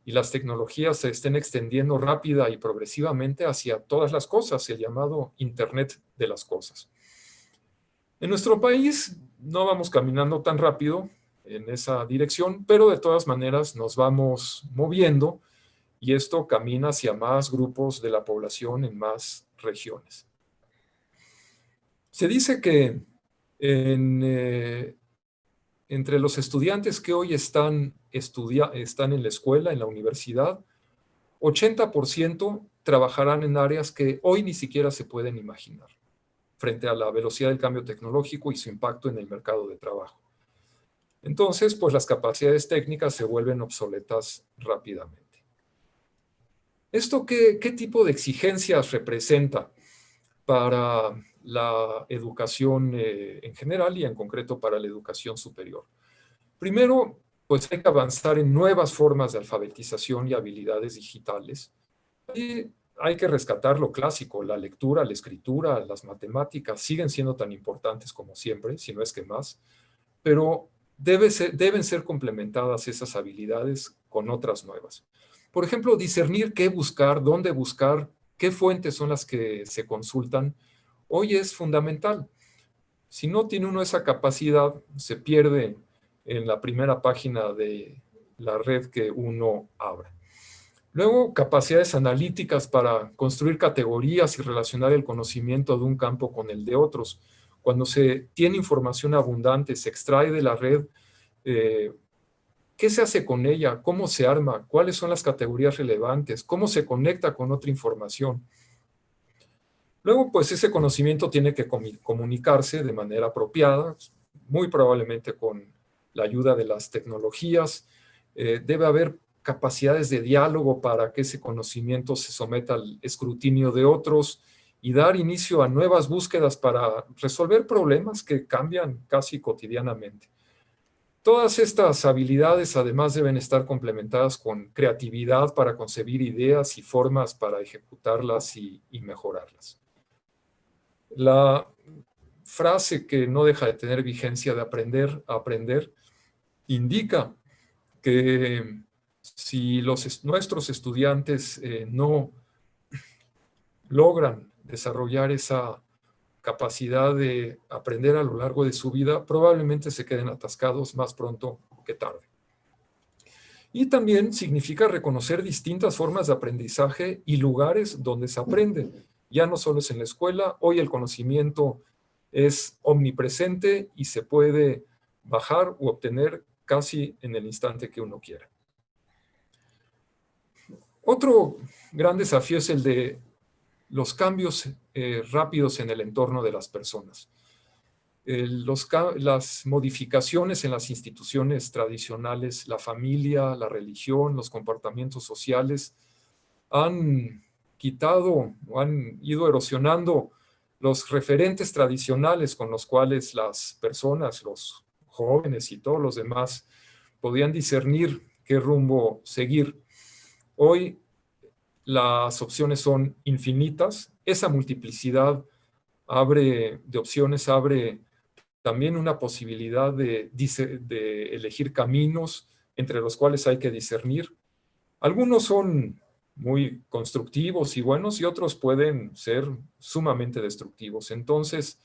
Speaker 3: y las tecnologías se estén extendiendo rápida y progresivamente hacia todas las cosas, el llamado Internet de las cosas. En nuestro país no vamos caminando tan rápido en esa dirección, pero de todas maneras nos vamos moviendo y esto camina hacia más grupos de la población en más regiones. Se dice que entre los estudiantes que hoy están en la escuela, en la universidad, 80% trabajarán en áreas que hoy ni siquiera se pueden imaginar, frente a la velocidad del cambio tecnológico y su impacto en el mercado de trabajo. Entonces, pues las capacidades técnicas se vuelven obsoletas rápidamente. ¿Esto qué tipo de exigencias representa para la educación en general y en concreto para la educación superior? Primero, pues hay que avanzar en nuevas formas de alfabetización y habilidades digitales. Hay hay que rescatar lo clásico, la lectura, la escritura, las matemáticas siguen siendo tan importantes como siempre, si no es que más, pero deben ser complementadas esas habilidades con otras nuevas. Por ejemplo, discernir qué buscar, dónde buscar, qué fuentes son las que se consultan, hoy es fundamental. Si no tiene uno esa capacidad, se pierde en la primera página de la red que uno abra. Luego, capacidades analíticas para construir categorías y relacionar el conocimiento de un campo con el de otros. Cuando se tiene información abundante, se extrae de la red, ¿qué se hace con ella? ¿Cómo se arma? ¿Cuáles son las categorías relevantes? ¿Cómo se conecta con otra información? Luego, pues ese conocimiento tiene que comunicarse de manera apropiada, muy probablemente con la ayuda de las tecnologías. Debe haber capacidades de diálogo para que ese conocimiento se someta al escrutinio de otros y dar inicio a nuevas búsquedas para resolver problemas que cambian casi cotidianamente. Todas estas habilidades además deben estar complementadas con creatividad para concebir ideas y formas para ejecutarlas y mejorarlas. La frase que no deja de tener vigencia de aprender a aprender indica que si nuestros estudiantes no logran desarrollar esa capacidad de aprender a lo largo de su vida, probablemente se queden atascados más pronto que tarde. Y también significa reconocer distintas formas de aprendizaje y lugares donde se aprende. Ya no solo es en la escuela, hoy el conocimiento es omnipresente y se puede bajar u obtener casi en el instante que uno quiera. Otro gran desafío es el de los cambios rápidos en el entorno de las personas. Las modificaciones en las instituciones tradicionales, la familia, la religión, los comportamientos sociales, han quitado o han ido erosionando los referentes tradicionales con los cuales las personas, los jóvenes y todos los demás podían discernir qué rumbo seguir. Hoy las opciones son infinitas. Esa multiplicidad de opciones abre también una posibilidad de elegir caminos entre los cuales hay que discernir. Algunos son muy constructivos y buenos y otros pueden ser sumamente destructivos. Entonces,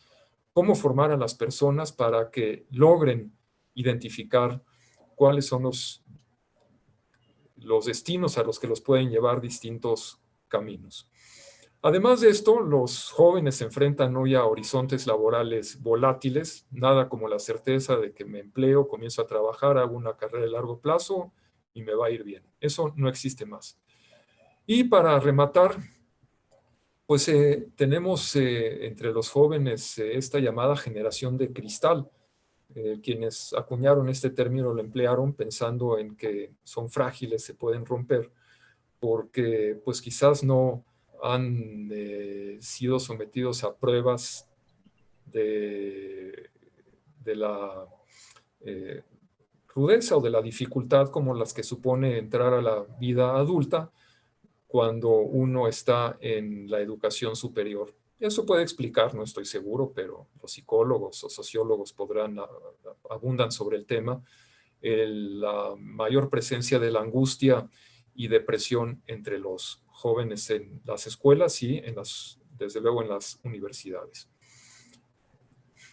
Speaker 3: ¿cómo formar a las personas para que logren identificar cuáles son los destinos a los que los pueden llevar distintos caminos? Además de esto, los jóvenes se enfrentan hoy a horizontes laborales volátiles, nada como la certeza de que me empleo, comienzo a trabajar, hago una carrera de largo plazo y me va a ir bien. Eso no existe más. Y para rematar, pues tenemos entre los jóvenes esta llamada generación de cristal. Quienes acuñaron este término lo emplearon pensando en que son frágiles, se pueden romper, porque pues quizás no han sido sometidos a pruebas de la rudeza o de la dificultad como las que supone entrar a la vida adulta cuando uno está en la educación superior. Eso puede explicar, no estoy seguro, pero los psicólogos o sociólogos abundan sobre el tema, la mayor presencia de la angustia y depresión entre los jóvenes en las escuelas y desde luego en las universidades.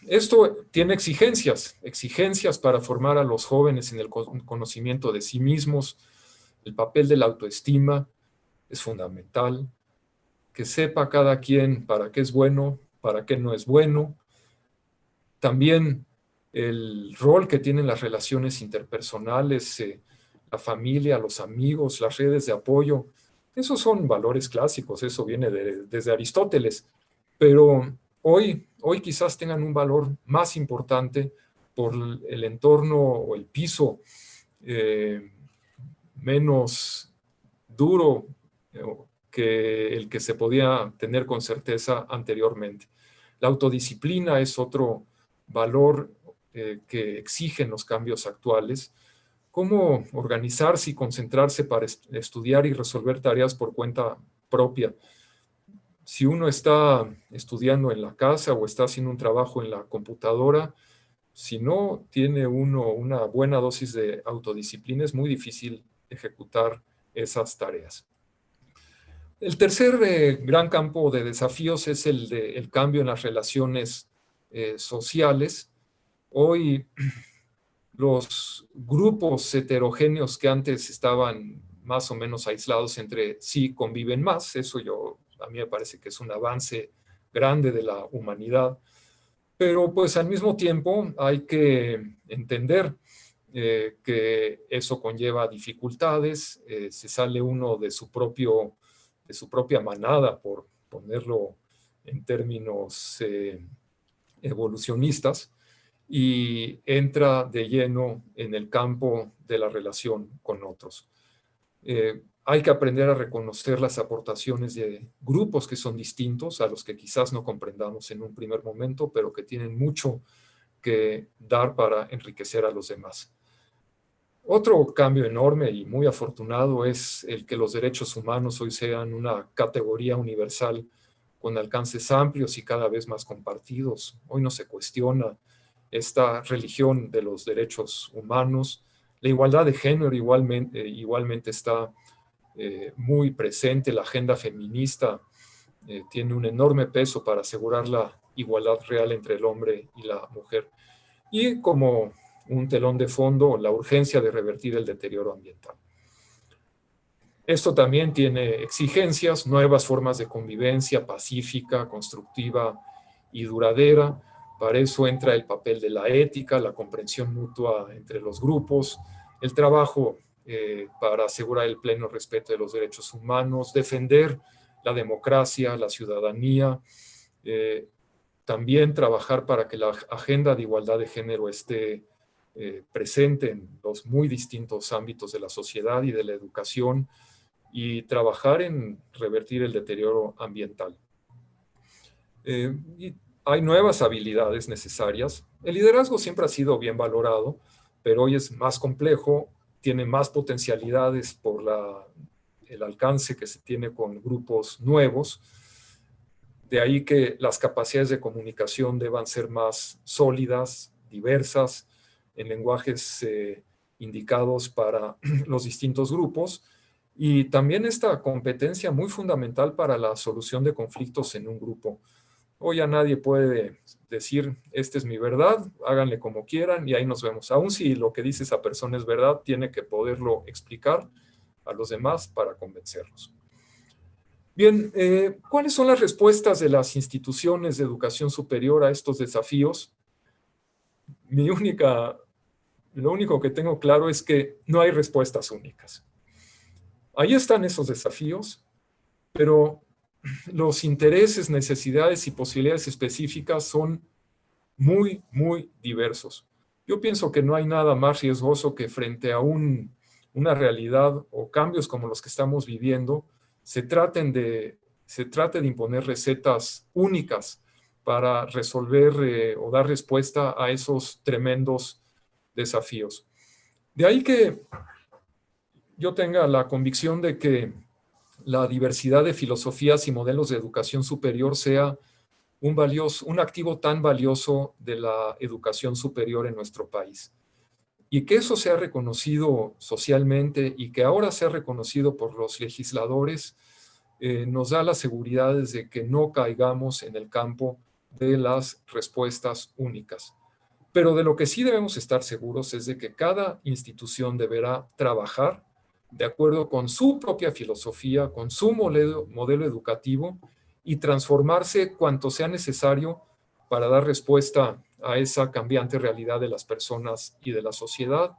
Speaker 3: Esto tiene exigencias para formar a los jóvenes en el conocimiento de sí mismos. El papel de la autoestima es fundamental, que sepa cada quien para qué es bueno, para qué no es bueno. También el rol que tienen las relaciones interpersonales, la familia, los amigos, las redes de apoyo. Esos son valores clásicos, eso viene desde Aristóteles, pero hoy quizás tengan un valor más importante por el entorno o el piso menos duro que el que se podía tener con certeza anteriormente. La autodisciplina es otro valor que exigen los cambios actuales. Cómo organizarse y concentrarse para estudiar y resolver tareas por cuenta propia. Si uno está estudiando en la casa o está haciendo un trabajo en la computadora, si no tiene uno una buena dosis de autodisciplina, es muy difícil ejecutar esas tareas. El tercer gran campo de desafíos es el cambio en las relaciones sociales. Hoy los grupos heterogéneos que antes estaban más o menos aislados entre sí conviven más. Eso a mí me parece que es un avance grande de la humanidad. Pero pues al mismo tiempo hay que entender que eso conlleva dificultades, se sale uno de su propia manada, por ponerlo en términos evolucionistas, y entra de lleno en el campo de la relación con otros. Hay que aprender a reconocer las aportaciones de grupos que son distintos, a los que quizás no comprendamos en un primer momento, pero que tienen mucho que dar para enriquecer a los demás. Otro cambio enorme y muy afortunado es el que los derechos humanos hoy sean una categoría universal con alcances amplios y cada vez más compartidos. Hoy no se cuestiona esta religión de los derechos humanos. La igualdad de género igualmente está muy presente. La agenda feminista tiene un enorme peso para asegurar la igualdad real entre el hombre y la mujer. Y como un telón de fondo, la urgencia de revertir el deterioro ambiental. Esto también tiene exigencias, nuevas formas de convivencia pacífica, constructiva y duradera. Para eso entra el papel de la ética, la comprensión mutua entre los grupos, el trabajo para asegurar el pleno respeto de los derechos humanos, defender la democracia, la ciudadanía, también trabajar para que la agenda de igualdad de género esté presente en los muy distintos ámbitos de la sociedad y de la educación, y trabajar en revertir el deterioro ambiental. Y hay nuevas habilidades necesarias. El liderazgo siempre ha sido bien valorado, pero hoy es más complejo, tiene más potencialidades por el alcance que se tiene con grupos nuevos. De ahí que las capacidades de comunicación deban ser más sólidas, diversas, en lenguajes indicados para los distintos grupos, y también esta competencia muy fundamental para la solución de conflictos en un grupo. Hoy ya nadie puede decir, esta es mi verdad, háganle como quieran y ahí nos vemos. Aun si lo que dice esa persona es verdad, tiene que poderlo explicar a los demás para convencerlos. Bien, ¿cuáles son las respuestas de las instituciones de educación superior a estos desafíos? Lo único que tengo claro es que no hay respuestas únicas. Ahí están esos desafíos, pero los intereses, necesidades y posibilidades específicas son muy, muy diversos. Yo pienso que no hay nada más riesgoso que frente a una realidad o cambios como los que estamos viviendo, se trate de imponer recetas únicas para resolver o dar respuesta a esos tremendos desafíos. De ahí que yo tenga la convicción de que la diversidad de filosofías y modelos de educación superior sea un activo tan valioso de la educación superior en nuestro país. Y que eso sea reconocido socialmente y que ahora sea reconocido por los legisladores, nos da las seguridades de que no caigamos en el campo de las respuestas únicas. Pero de lo que sí debemos estar seguros es de que cada institución deberá trabajar de acuerdo con su propia filosofía, con su modelo educativo, y transformarse cuanto sea necesario para dar respuesta a esa cambiante realidad de las personas y de la sociedad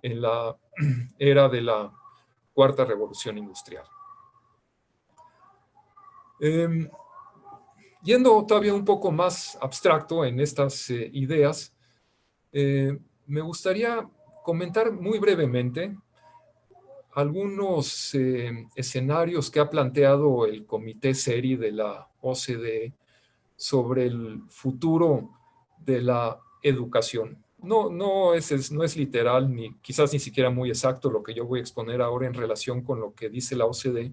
Speaker 3: en la era de la cuarta revolución industrial. Yendo todavía un poco más abstracto en estas ideas, me gustaría comentar muy brevemente algunos escenarios que ha planteado el Comité SERI de la OCDE sobre el futuro de la educación. No es literal, ni quizás ni siquiera muy exacto lo que yo voy a exponer ahora en relación con lo que dice la OCDE,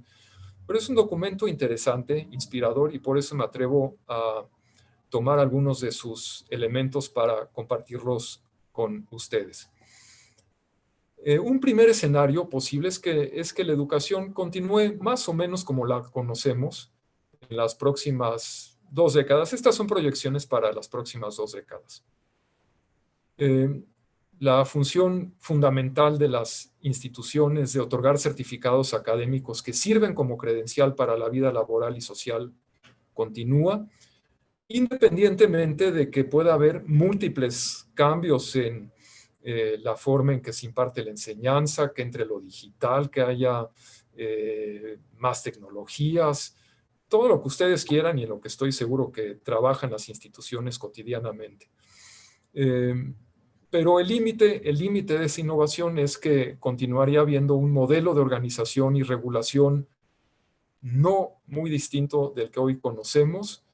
Speaker 3: Pero es un documento interesante, inspirador, y por eso me atrevo a tomar algunos de sus elementos para compartirlos con ustedes. Un primer escenario posible es que la educación continúe más o menos como la conocemos en las próximas 2 décadas. Estas son proyecciones para las próximas 2 décadas. La función fundamental de las instituciones de otorgar certificados académicos que sirven como credencial para la vida laboral y social continúa, independientemente de que pueda haber múltiples cambios en la forma en que se imparte la enseñanza, que entre lo digital, que haya más tecnologías, todo lo que ustedes quieran y en lo que estoy seguro que trabajan las instituciones cotidianamente. Pero el límite de esa innovación es que continuaría habiendo un modelo de organización y regulación no muy distinto del que hoy conocemos,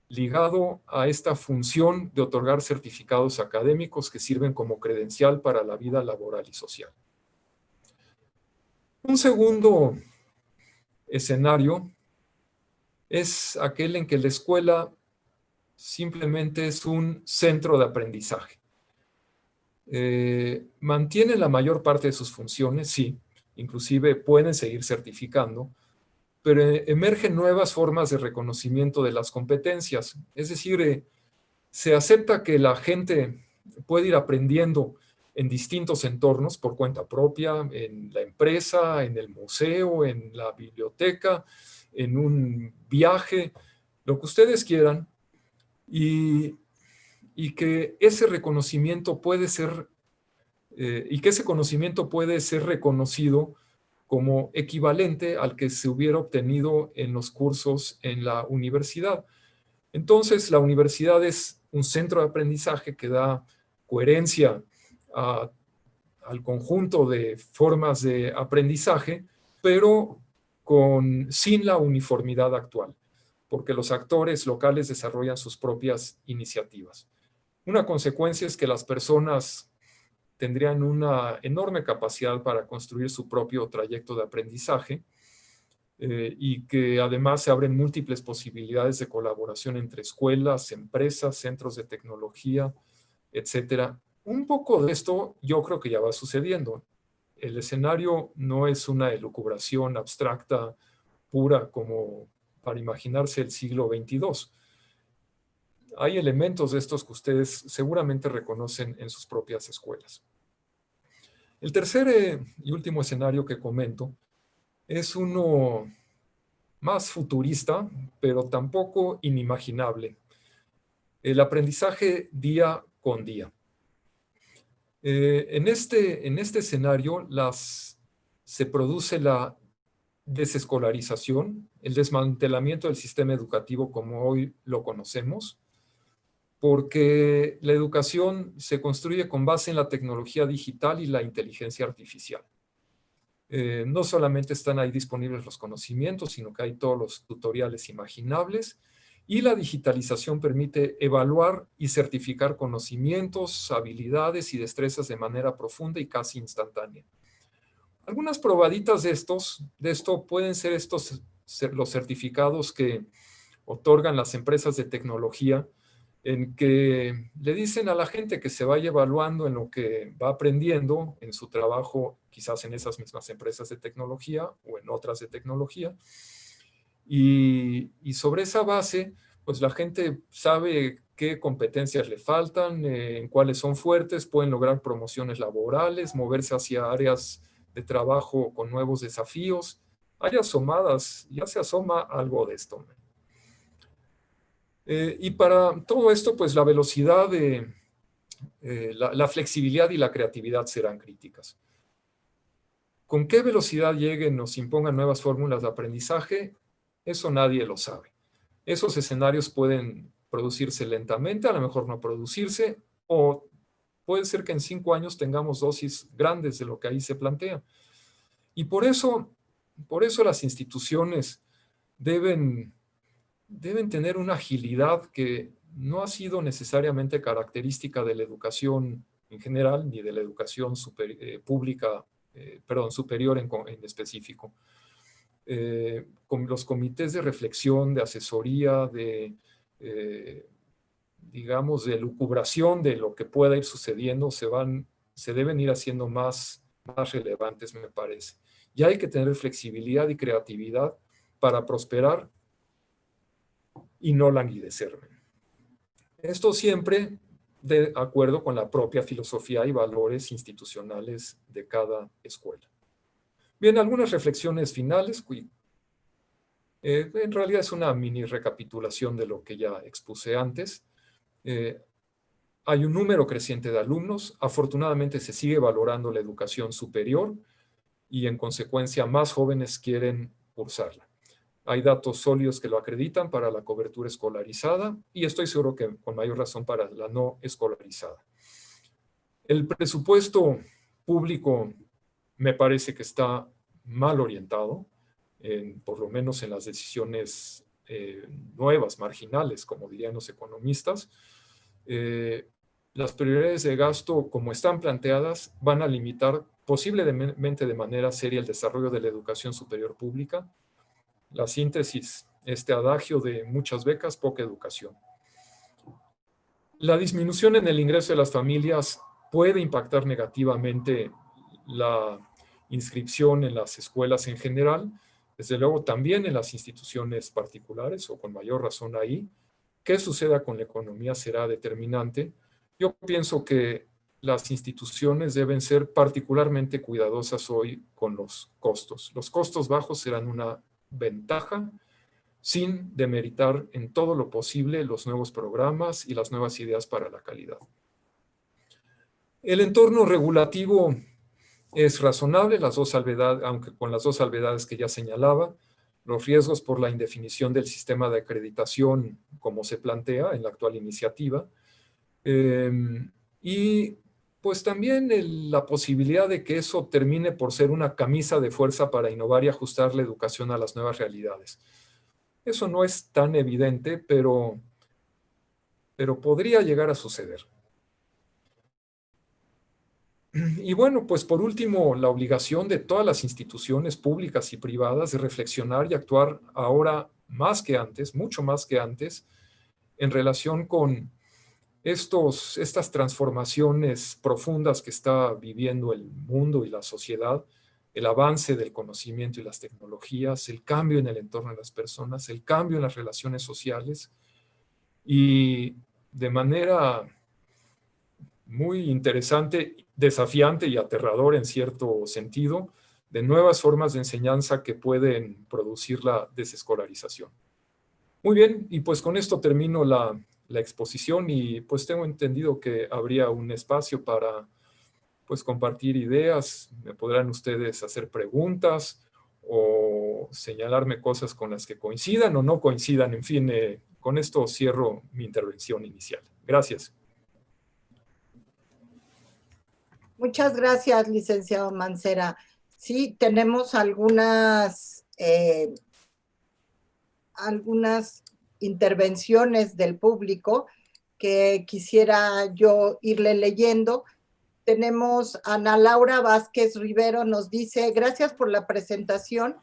Speaker 3: ligado a esta función de otorgar certificados académicos que sirven como credencial para la vida laboral y social. Un segundo escenario es aquel en que la escuela simplemente es un centro de aprendizaje. Mantiene la mayor parte de sus funciones, sí, inclusive pueden seguir certificando, pero emergen nuevas formas de reconocimiento de las competencias. Es decir, se acepta que la gente puede ir aprendiendo en distintos entornos por cuenta propia, en la empresa, en el museo, en la biblioteca, en un viaje, lo que ustedes quieran, y que ese reconocimiento puede ser, y que ese conocimiento puede ser reconocido como equivalente al que se hubiera obtenido en los cursos en la universidad. Entonces, la universidad es un centro de aprendizaje que da coherencia al conjunto de formas de aprendizaje, pero sin la uniformidad actual, porque los actores locales desarrollan sus propias iniciativas. Una consecuencia es que las personas tendrían una enorme capacidad para construir su propio trayecto de aprendizaje, y que además se abren múltiples posibilidades de colaboración entre escuelas, empresas, centros de tecnología, etcétera. Un poco de esto yo creo que ya va sucediendo. El escenario no es una elucubración abstracta pura como para imaginarse el siglo XXII. Hay elementos de estos que ustedes seguramente reconocen en sus propias escuelas. El tercer y último escenario que comento es uno más futurista, pero tampoco inimaginable. El aprendizaje día con día. En este escenario se produce la desescolarización, el desmantelamiento del sistema educativo como hoy lo conocemos, porque la educación se construye con base en la tecnología digital y la inteligencia artificial. No solamente están ahí disponibles los conocimientos, sino que hay todos los tutoriales imaginables, y la digitalización permite evaluar y certificar conocimientos, habilidades y destrezas de manera profunda y casi instantánea. Algunas probaditas de esto pueden ser los certificados que otorgan las empresas de tecnología, en que le dicen a la gente que se vaya evaluando en lo que va aprendiendo en su trabajo, quizás en esas mismas empresas de tecnología o en otras de tecnología, y sobre esa base, pues la gente sabe qué competencias le faltan, en cuáles son fuertes, pueden lograr promociones laborales, moverse hacia áreas de trabajo con nuevos desafíos. Hay asomadas, ya se asoma algo de esto. Y para todo esto, pues la velocidad, la flexibilidad y la creatividad serán críticas. ¿Con qué velocidad lleguen o se impongan nuevas fórmulas de aprendizaje? Eso nadie lo sabe. Esos escenarios pueden producirse lentamente, a lo mejor no producirse, o puede ser que en 5 años tengamos dosis grandes de lo que ahí se plantea. Y por eso las instituciones deben tener una agilidad que no ha sido necesariamente característica de la educación en general, ni de la educación pública, superior en específico. con los comités de reflexión, de asesoría, digamos, de lucubración de lo que pueda ir sucediendo, se deben ir haciendo más relevantes, me parece. Y hay que tener flexibilidad y creatividad para prosperar y no languidecer. Esto siempre de acuerdo con la propia filosofía y valores institucionales de cada escuela. Bien, algunas reflexiones finales. En realidad es una mini recapitulación de lo que ya expuse antes. Hay un número creciente de alumnos. Afortunadamente se sigue valorando la educación superior y en consecuencia más jóvenes quieren cursarla. Hay datos sólidos que lo acreditan para la cobertura escolarizada y estoy seguro que con mayor razón para la no escolarizada. El presupuesto público me parece que está mal orientado, por lo menos en las decisiones nuevas, marginales, como dirían los economistas. Las prioridades de gasto, como están planteadas, van a limitar posiblemente de manera seria el desarrollo de la educación superior pública. La síntesis, este adagio de muchas becas, poca educación. La disminución en el ingreso de las familias puede impactar negativamente la inscripción en las escuelas en general, desde luego también en las instituciones particulares o con mayor razón ahí. ¿Qué suceda con la economía será determinante? Yo pienso que las instituciones deben ser particularmente cuidadosas hoy con los costos. Los costos bajos serán una ventaja sin demeritar en todo lo posible los nuevos programas y las nuevas ideas para la calidad. El entorno regulativo es razonable, aunque con las dos salvedades que ya señalaba, los riesgos por la indefinición del sistema de acreditación como se plantea en la actual iniciativa, y pues también la posibilidad de que eso termine por ser una camisa de fuerza para innovar y ajustar la educación a las nuevas realidades. Eso no es tan evidente, pero podría llegar a suceder. Y bueno, pues por último, la obligación de todas las instituciones públicas y privadas de reflexionar y actuar ahora más que antes, mucho más que antes, en relación con estas transformaciones profundas que está viviendo el mundo y la sociedad, el avance del conocimiento y las tecnologías, el cambio en el entorno de las personas, el cambio en las relaciones sociales y de manera muy interesante, desafiante y aterrador en cierto sentido, de nuevas formas de enseñanza que pueden producir la desescolarización. Muy bien, y pues con esto termino la exposición y pues tengo entendido que habría un espacio para pues compartir ideas. Me podrán ustedes hacer preguntas o señalarme cosas con las que coincidan o no coincidan. En fin, con esto cierro mi intervención inicial. Gracias.
Speaker 2: Muchas gracias, licenciado Mancera. Sí, tenemos algunas intervenciones del público que quisiera yo irle leyendo. Tenemos a Ana Laura Vázquez Rivero, nos dice, gracias por la presentación.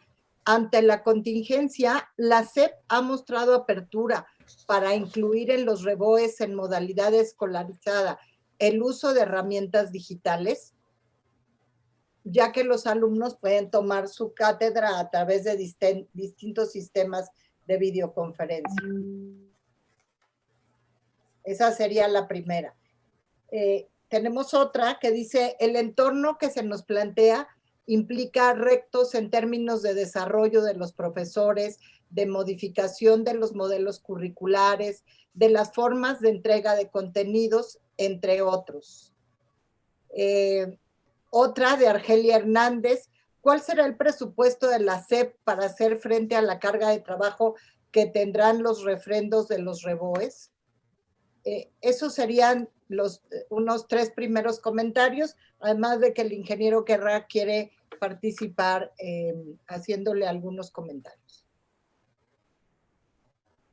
Speaker 2: Ante la contingencia, la SEP ha mostrado apertura para incluir en los REBOEs en modalidad escolarizada el uso de herramientas digitales, ya que los alumnos pueden tomar su cátedra a través de distintos sistemas de videoconferencia. Esa sería la primera. Tenemos otra que dice, el entorno que se nos plantea implica retos en términos de desarrollo de los profesores, de modificación de los modelos curriculares, de las formas de entrega de contenidos, entre otros. Otra de Argelia Hernández, ¿cuál será el presupuesto de la SEP para hacer frente a la carga de trabajo que tendrán los refrendos de los REBOEs? Esos serían unos 3 primeros comentarios, además de que el ingeniero Guerra quiere participar haciéndole algunos comentarios.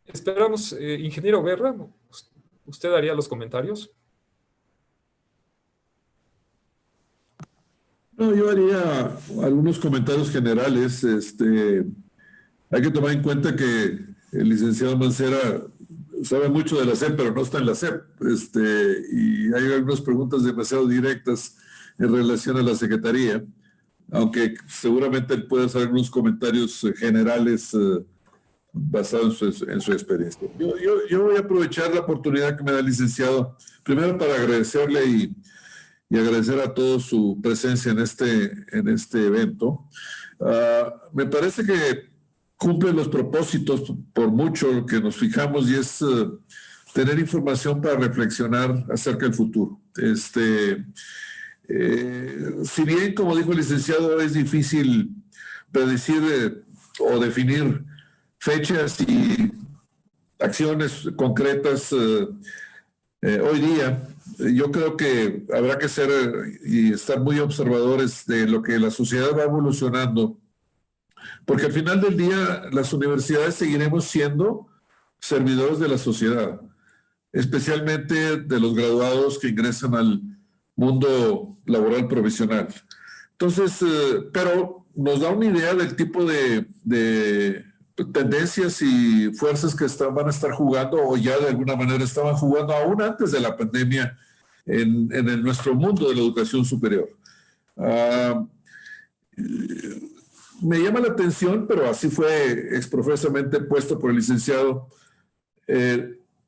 Speaker 3: Esperamos, ingeniero Guerra, ¿usted haría los comentarios?
Speaker 4: No, yo haría algunos comentarios generales. Hay que tomar en cuenta que el licenciado Mancera sabe mucho de la SEP, pero no está en la SEP. Y hay algunas preguntas demasiado directas en relación a la Secretaría, aunque seguramente él puede hacer algunos comentarios generales basados en su experiencia. Yo voy a aprovechar la oportunidad que me da el licenciado, primero para agradecerle y agradecer a todos su presencia en este evento. Me parece que cumple los propósitos por mucho que nos fijamos, y es tener información para reflexionar acerca del futuro. Si bien, como dijo el licenciado, es difícil predecir o definir fechas y acciones concretas hoy día, yo creo que habrá que ser y estar muy observadores de lo que la sociedad va evolucionando, porque al final del día las universidades seguiremos siendo servidores de la sociedad, especialmente de los graduados que ingresan al mundo laboral profesional. Entonces, pero nos da una idea del tipo de tendencias y fuerzas que van a estar jugando, o ya de alguna manera estaban jugando aún antes de la pandemia en nuestro mundo de la educación superior. Me llama la atención, pero así fue exprofesamente puesto por el licenciado.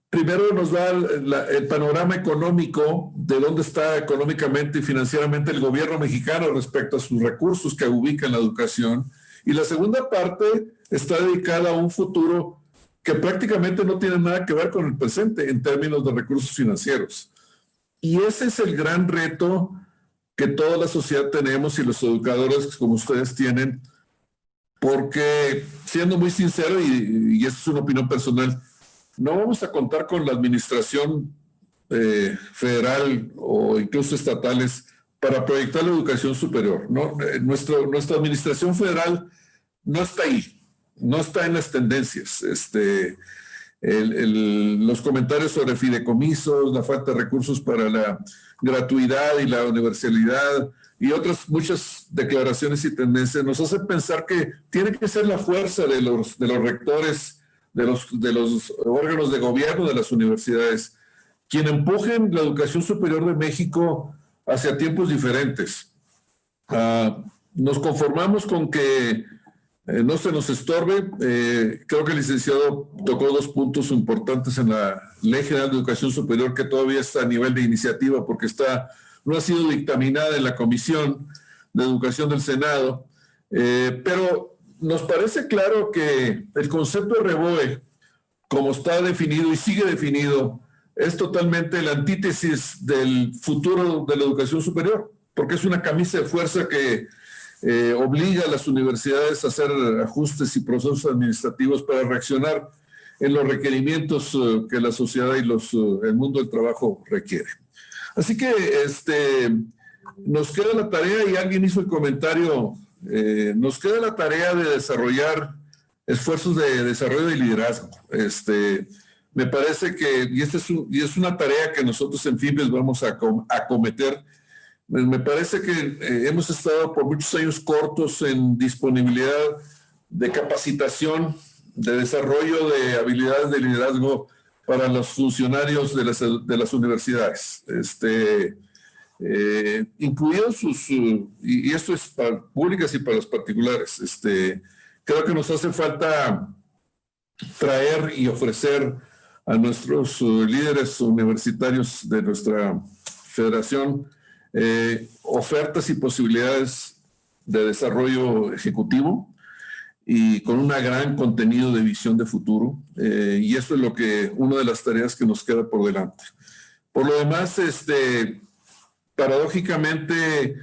Speaker 4: Primero nos da el panorama económico de dónde está económicamente y financieramente el gobierno mexicano respecto a sus recursos que ubica en la educación. Y la segunda parte está dedicada a un futuro que prácticamente no tiene nada que ver con el presente en términos de recursos financieros. Y ese es el gran reto que toda la sociedad tenemos y los educadores como ustedes tienen, porque, siendo muy sincero, y esto es una opinión personal, no vamos a contar con la administración federal o incluso estatales para proyectar la educación superior, ¿no? Nuestra administración federal no está ahí, no está en las tendencias. Los comentarios sobre fideicomisos, la falta de recursos para la gratuidad y la universalidad y otras muchas declaraciones y tendencias nos hacen pensar que tiene que ser la fuerza de los rectores, de los órganos de gobierno de las universidades, quien empujen la educación superior de México hacia tiempos diferentes. Nos conformamos con que no se nos estorbe. Creo que el licenciado tocó dos puntos importantes en la Ley General de Educación Superior, que todavía está a nivel de iniciativa porque no ha sido dictaminada en la Comisión de Educación del Senado, pero nos parece claro que el concepto de REBOE, como está definido y sigue definido, es totalmente la antítesis del futuro de la educación superior, porque es una camisa de fuerza que obliga a las universidades a hacer ajustes y procesos administrativos para reaccionar en los requerimientos que la sociedad y el mundo del trabajo requieren. Así que nos queda la tarea, y alguien hizo el comentario, nos queda la tarea de desarrollar esfuerzos de desarrollo de liderazgo. Me parece que, y es una tarea que nosotros en FIPES vamos a acometer. Me parece que hemos estado por muchos años cortos en disponibilidad de capacitación, de desarrollo de habilidades de liderazgo para los funcionarios de las universidades, incluidos y esto es para públicas y para los particulares. Creo que nos hace falta traer y ofrecer a nuestros líderes universitarios de nuestra federación ofertas y posibilidades de desarrollo ejecutivo y con un gran contenido de visión de futuro. Y esto es una de las tareas que nos queda por delante. Por lo demás, paradójicamente,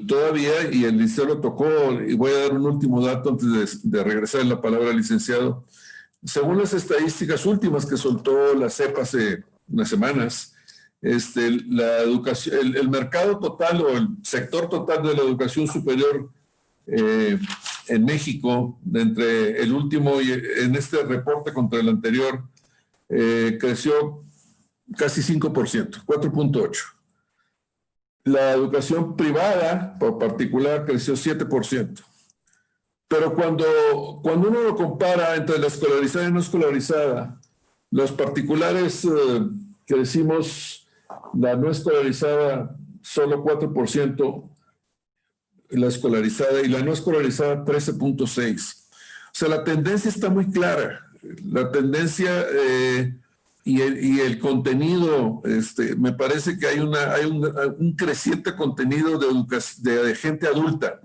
Speaker 4: todavía, y el licenciado lo tocó, y voy a dar un último dato antes de regresar la palabra al licenciado. Según las estadísticas últimas que soltó la CEP hace unas semanas, la educación, el mercado total o el sector total de la educación superior en México, entre el último y en este reporte contra el anterior, creció casi 5%, 4.8%. La educación privada, por particular, creció 7%. Pero cuando uno lo compara entre la escolarizada y no escolarizada, los particulares que decimos la no escolarizada solo 4%, la escolarizada, y la no escolarizada 13.6%. O sea, la tendencia está muy clara. La tendencia y el contenido, me parece que hay un creciente contenido de gente adulta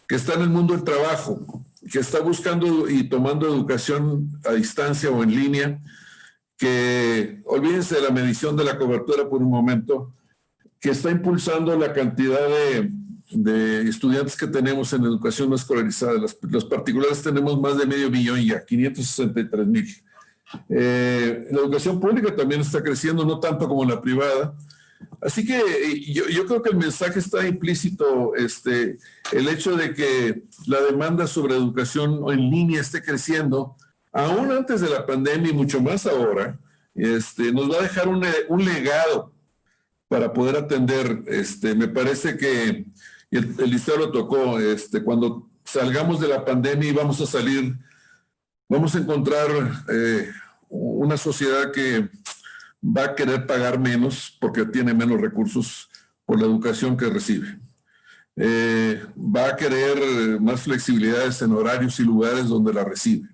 Speaker 4: que está en el mundo del trabajo, que está buscando y tomando educación a distancia o en línea, que olvídense de la medición de la cobertura por un momento, que está impulsando la cantidad de estudiantes que tenemos en educación no escolarizada. Los particulares tenemos más de 500,000 ya, 563,000. La educación pública también está creciendo, no tanto como la privada. Así que yo creo que el mensaje está implícito, el hecho de que la demanda sobre educación en línea esté creciendo, aún antes de la pandemia y mucho más ahora, nos va a dejar un legado para poder atender. Me parece que el listado lo tocó, cuando salgamos de la pandemia y vamos a salir, vamos a encontrar una sociedad que va a querer pagar menos porque tiene menos recursos por la educación que recibe. Va a querer más flexibilidades en horarios y lugares donde la recibe.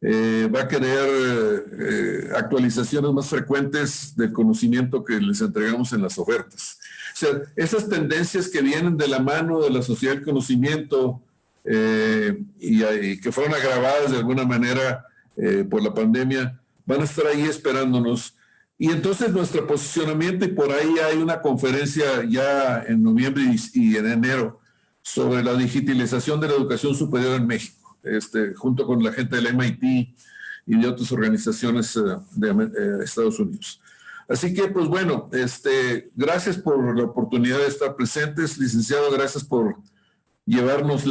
Speaker 4: Va a querer actualizaciones más frecuentes del conocimiento que les entregamos en las ofertas. O sea, esas tendencias que vienen de la mano de la sociedad del conocimiento y que fueron agravadas de alguna manera por la pandemia, van a estar ahí esperándonos. Y entonces nuestro posicionamiento, y por ahí hay una conferencia ya en noviembre y en enero sobre la digitalización de la educación superior en México, junto con la gente del MIT y de otras organizaciones de Estados Unidos. Así que, pues bueno, gracias por la oportunidad de estar presentes. Licenciado, gracias por llevarnos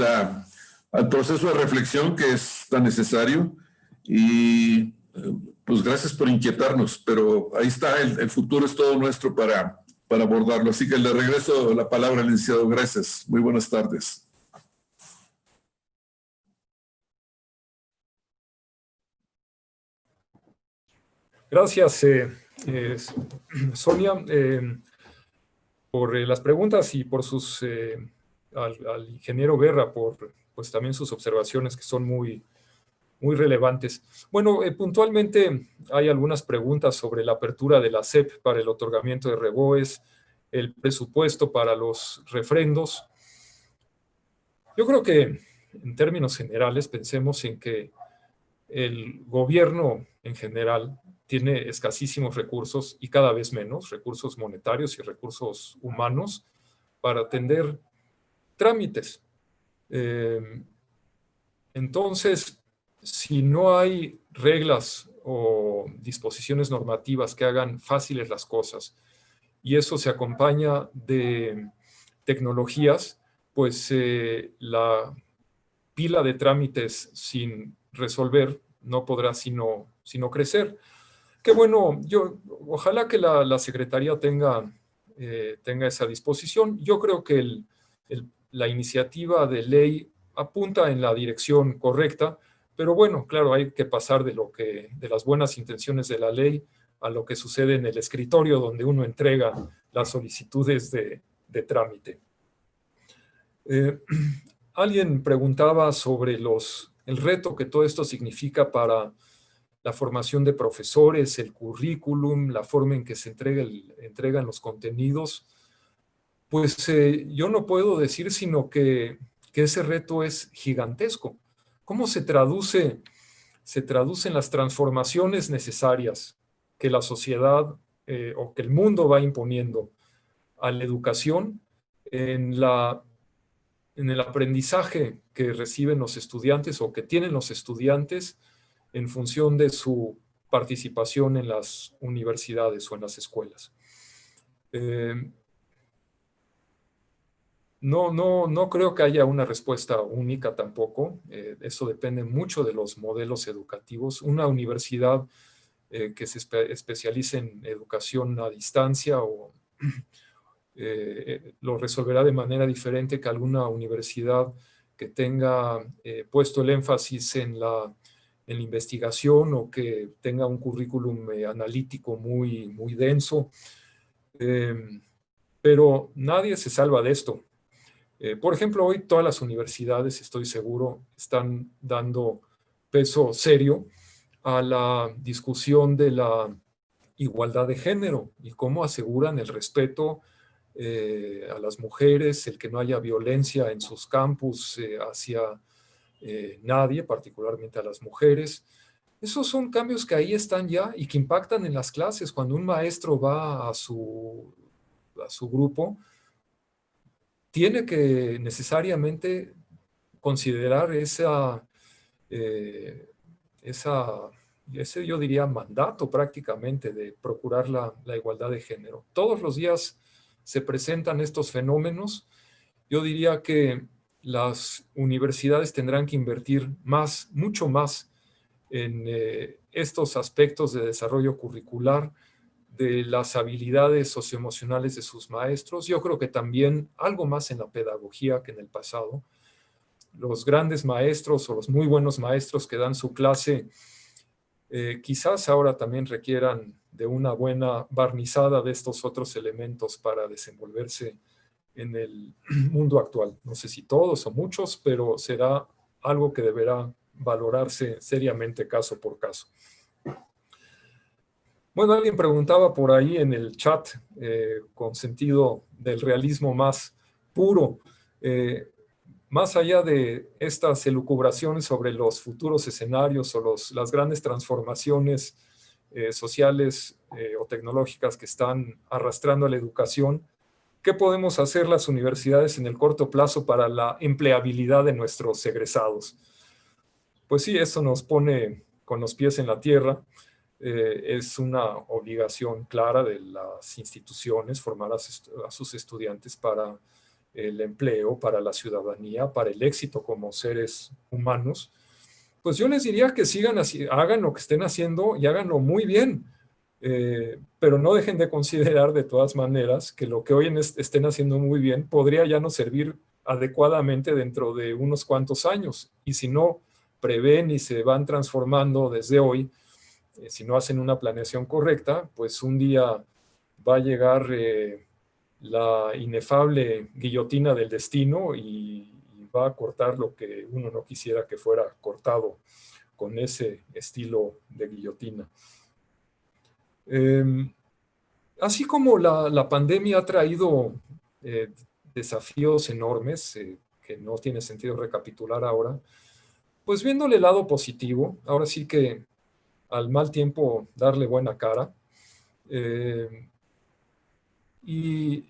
Speaker 4: al proceso de reflexión que es tan necesario. Y pues gracias por inquietarnos, pero ahí está, el futuro es todo nuestro para abordarlo. Así que le regreso la palabra al licenciado. Gracias. Muy buenas tardes.
Speaker 3: Gracias, Sonia, por las preguntas y por al ingeniero Guerra por pues también sus observaciones que son muy relevantes. Bueno, puntualmente hay algunas preguntas sobre la apertura de la SEP para el otorgamiento de REBOES, el presupuesto para los refrendos. Yo creo que en términos generales pensemos en que el gobierno en general tiene escasísimos recursos y cada vez menos recursos monetarios y recursos humanos para atender trámites. Entonces, si no hay reglas o disposiciones normativas que hagan fáciles las cosas y eso se acompaña de tecnologías, pues la pila de trámites sin resolver no podrá sino crecer. Qué bueno, ojalá que la Secretaría tenga esa disposición. Yo creo que la iniciativa de ley apunta en la dirección correcta, pero bueno, claro, hay que pasar de las buenas intenciones de la ley a lo que sucede en el escritorio donde uno entrega las solicitudes de trámite. Alguien preguntaba sobre el reto que todo esto significa para la formación de profesores, el currículum, la forma en que se entregan los contenidos. Pues yo no puedo decir sino que ese reto es gigantesco. ¿Cómo se traducen las transformaciones necesarias que la sociedad o que el mundo va imponiendo a la educación en el aprendizaje que reciben los estudiantes o que tienen los estudiantes en función de su participación en las universidades o en las escuelas? No creo que haya una respuesta única tampoco. Eso depende mucho de los modelos educativos. Una universidad que se especialice en educación a distancia lo resolverá de manera diferente que alguna universidad que tenga puesto el énfasis en la investigación o que tenga un currículum analítico muy denso. Pero nadie se salva de esto. Por ejemplo, hoy todas las universidades, estoy seguro, están dando peso serio a la discusión de la igualdad de género y cómo aseguran el respeto a las mujeres, el que no haya violencia en sus campus hacia nadie, particularmente a las mujeres. Esos son cambios que ahí están ya y que impactan en las clases. Cuando un maestro va a su grupo, tiene que necesariamente considerar ese yo diría mandato prácticamente de procurar la igualdad de género. Todos los días se presentan estos fenómenos. Yo diría que las universidades tendrán que invertir más, mucho más en estos aspectos de desarrollo curricular, de las habilidades socioemocionales de sus maestros. Yo creo que también algo más en la pedagogía que en el pasado. Los grandes maestros o los muy buenos maestros que dan su clase quizás ahora también requieran de una buena barnizada de estos otros elementos para desenvolverse en el mundo actual. No sé si todos o muchos, pero será algo que deberá valorarse seriamente caso por caso. Bueno, alguien preguntaba por ahí en el chat, con sentido del realismo más puro, más allá de estas elucubraciones sobre los futuros escenarios o las grandes transformaciones sociales o tecnológicas que están arrastrando a la educación, ¿qué podemos hacer las universidades en el corto plazo para la empleabilidad de nuestros egresados? Pues sí, eso nos pone con los pies en la tierra. Es una obligación clara de las instituciones formar a sus estudiantes para el empleo, para la ciudadanía, para el éxito como seres humanos. Pues yo les diría que sigan así, hagan lo que estén haciendo y háganlo muy bien, pero no dejen de considerar de todas maneras que lo que hoy estén haciendo muy bien podría ya no servir adecuadamente dentro de unos cuantos años, y si no prevén y se van transformando desde hoy, si no hacen una planeación correcta, pues un día va a llegar la inefable guillotina del destino y va a cortar lo que uno no quisiera que fuera cortado con ese estilo de guillotina. Así como la pandemia ha traído desafíos enormes que no tiene sentido recapitular ahora, pues viéndole el lado positivo, ahora sí que al mal tiempo darle buena cara. Y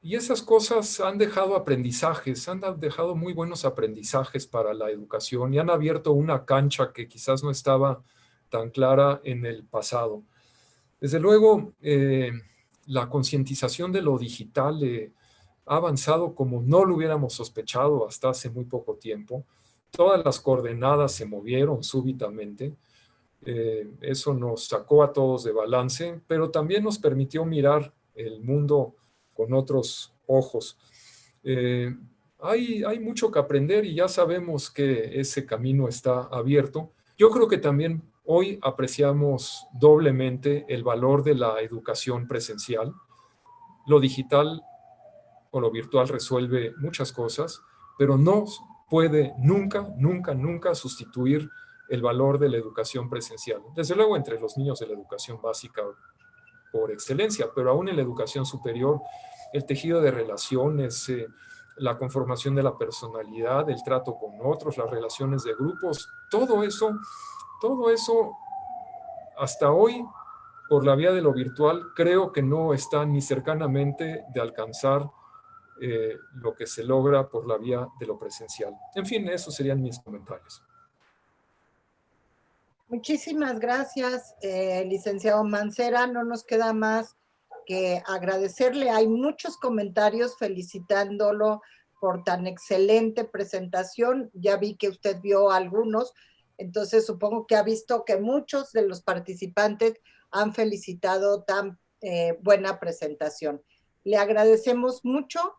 Speaker 3: esas cosas han dejado aprendizajes, han dejado muy buenos aprendizajes para la educación y han abierto una cancha que quizás no estaba tan clara en el pasado. Desde luego, la concientización de lo digital ha avanzado como no lo hubiéramos sospechado hasta hace muy poco tiempo. Todas las coordenadas se movieron súbitamente. Eso nos sacó a todos de balance, pero también nos permitió mirar el mundo con otros ojos. Hay mucho que aprender y ya sabemos que ese camino está abierto. Yo creo que también hoy apreciamos doblemente el valor de la educación presencial. Lo digital o lo virtual resuelve muchas cosas, pero no puede nunca sustituir el valor de la educación presencial. Desde luego entre los niños de la educación básica por excelencia, pero aún en la educación superior, el tejido de relaciones, la conformación de la personalidad, el trato con otros, las relaciones de grupos, todo eso hasta hoy, por la vía de lo virtual, creo que no está ni cercanamente de alcanzar lo que se logra por la vía de lo presencial. En fin, esos serían mis comentarios.
Speaker 2: Muchísimas gracias, licenciado Mancera. No nos queda más que agradecerle. Hay muchos comentarios felicitándolo por tan excelente presentación. Ya vi que usted vio algunos, entonces supongo que ha visto que muchos de los participantes han felicitado tan buena presentación. Le agradecemos mucho.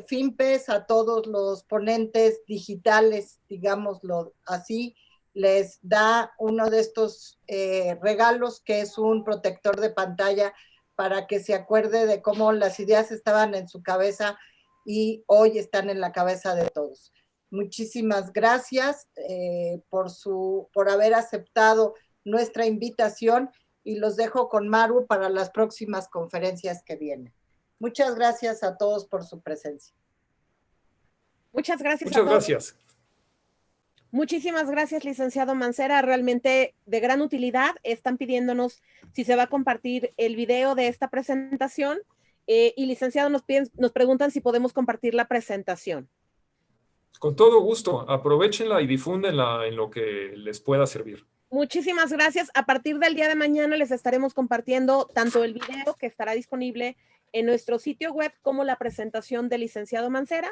Speaker 2: FIMPES, a todos los ponentes digitales, digámoslo así, les da uno de estos regalos, que es un protector de pantalla, para que se acuerde de cómo las ideas estaban en su cabeza y hoy están en la cabeza de todos. Muchísimas gracias por haber aceptado nuestra invitación, y los dejo con Maru para las próximas conferencias que vienen. Muchas gracias a todos por su presencia.
Speaker 1: Muchas gracias
Speaker 3: Muchas
Speaker 1: a todos.
Speaker 3: gracias.
Speaker 1: Muchísimas gracias, licenciado Mancera, realmente de gran utilidad. Están pidiéndonos si se va a compartir el video de esta presentación y licenciado nos preguntan si podemos compartir la presentación.
Speaker 3: Con todo gusto, aprovéchenla y difúndenla en lo que les pueda servir.
Speaker 1: Muchísimas gracias. A partir del día de mañana les estaremos compartiendo tanto el video, que estará disponible en nuestro sitio web, como la presentación del licenciado Mancera,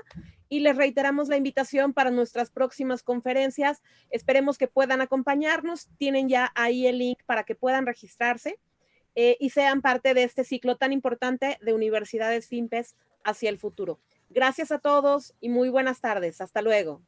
Speaker 1: y les reiteramos la invitación para nuestras próximas conferencias. Esperemos que puedan acompañarnos. Tienen ya ahí el link para que puedan registrarse y sean parte de este ciclo tan importante de Universidades FIMPES hacia el futuro. Gracias a todos y muy buenas tardes. Hasta luego.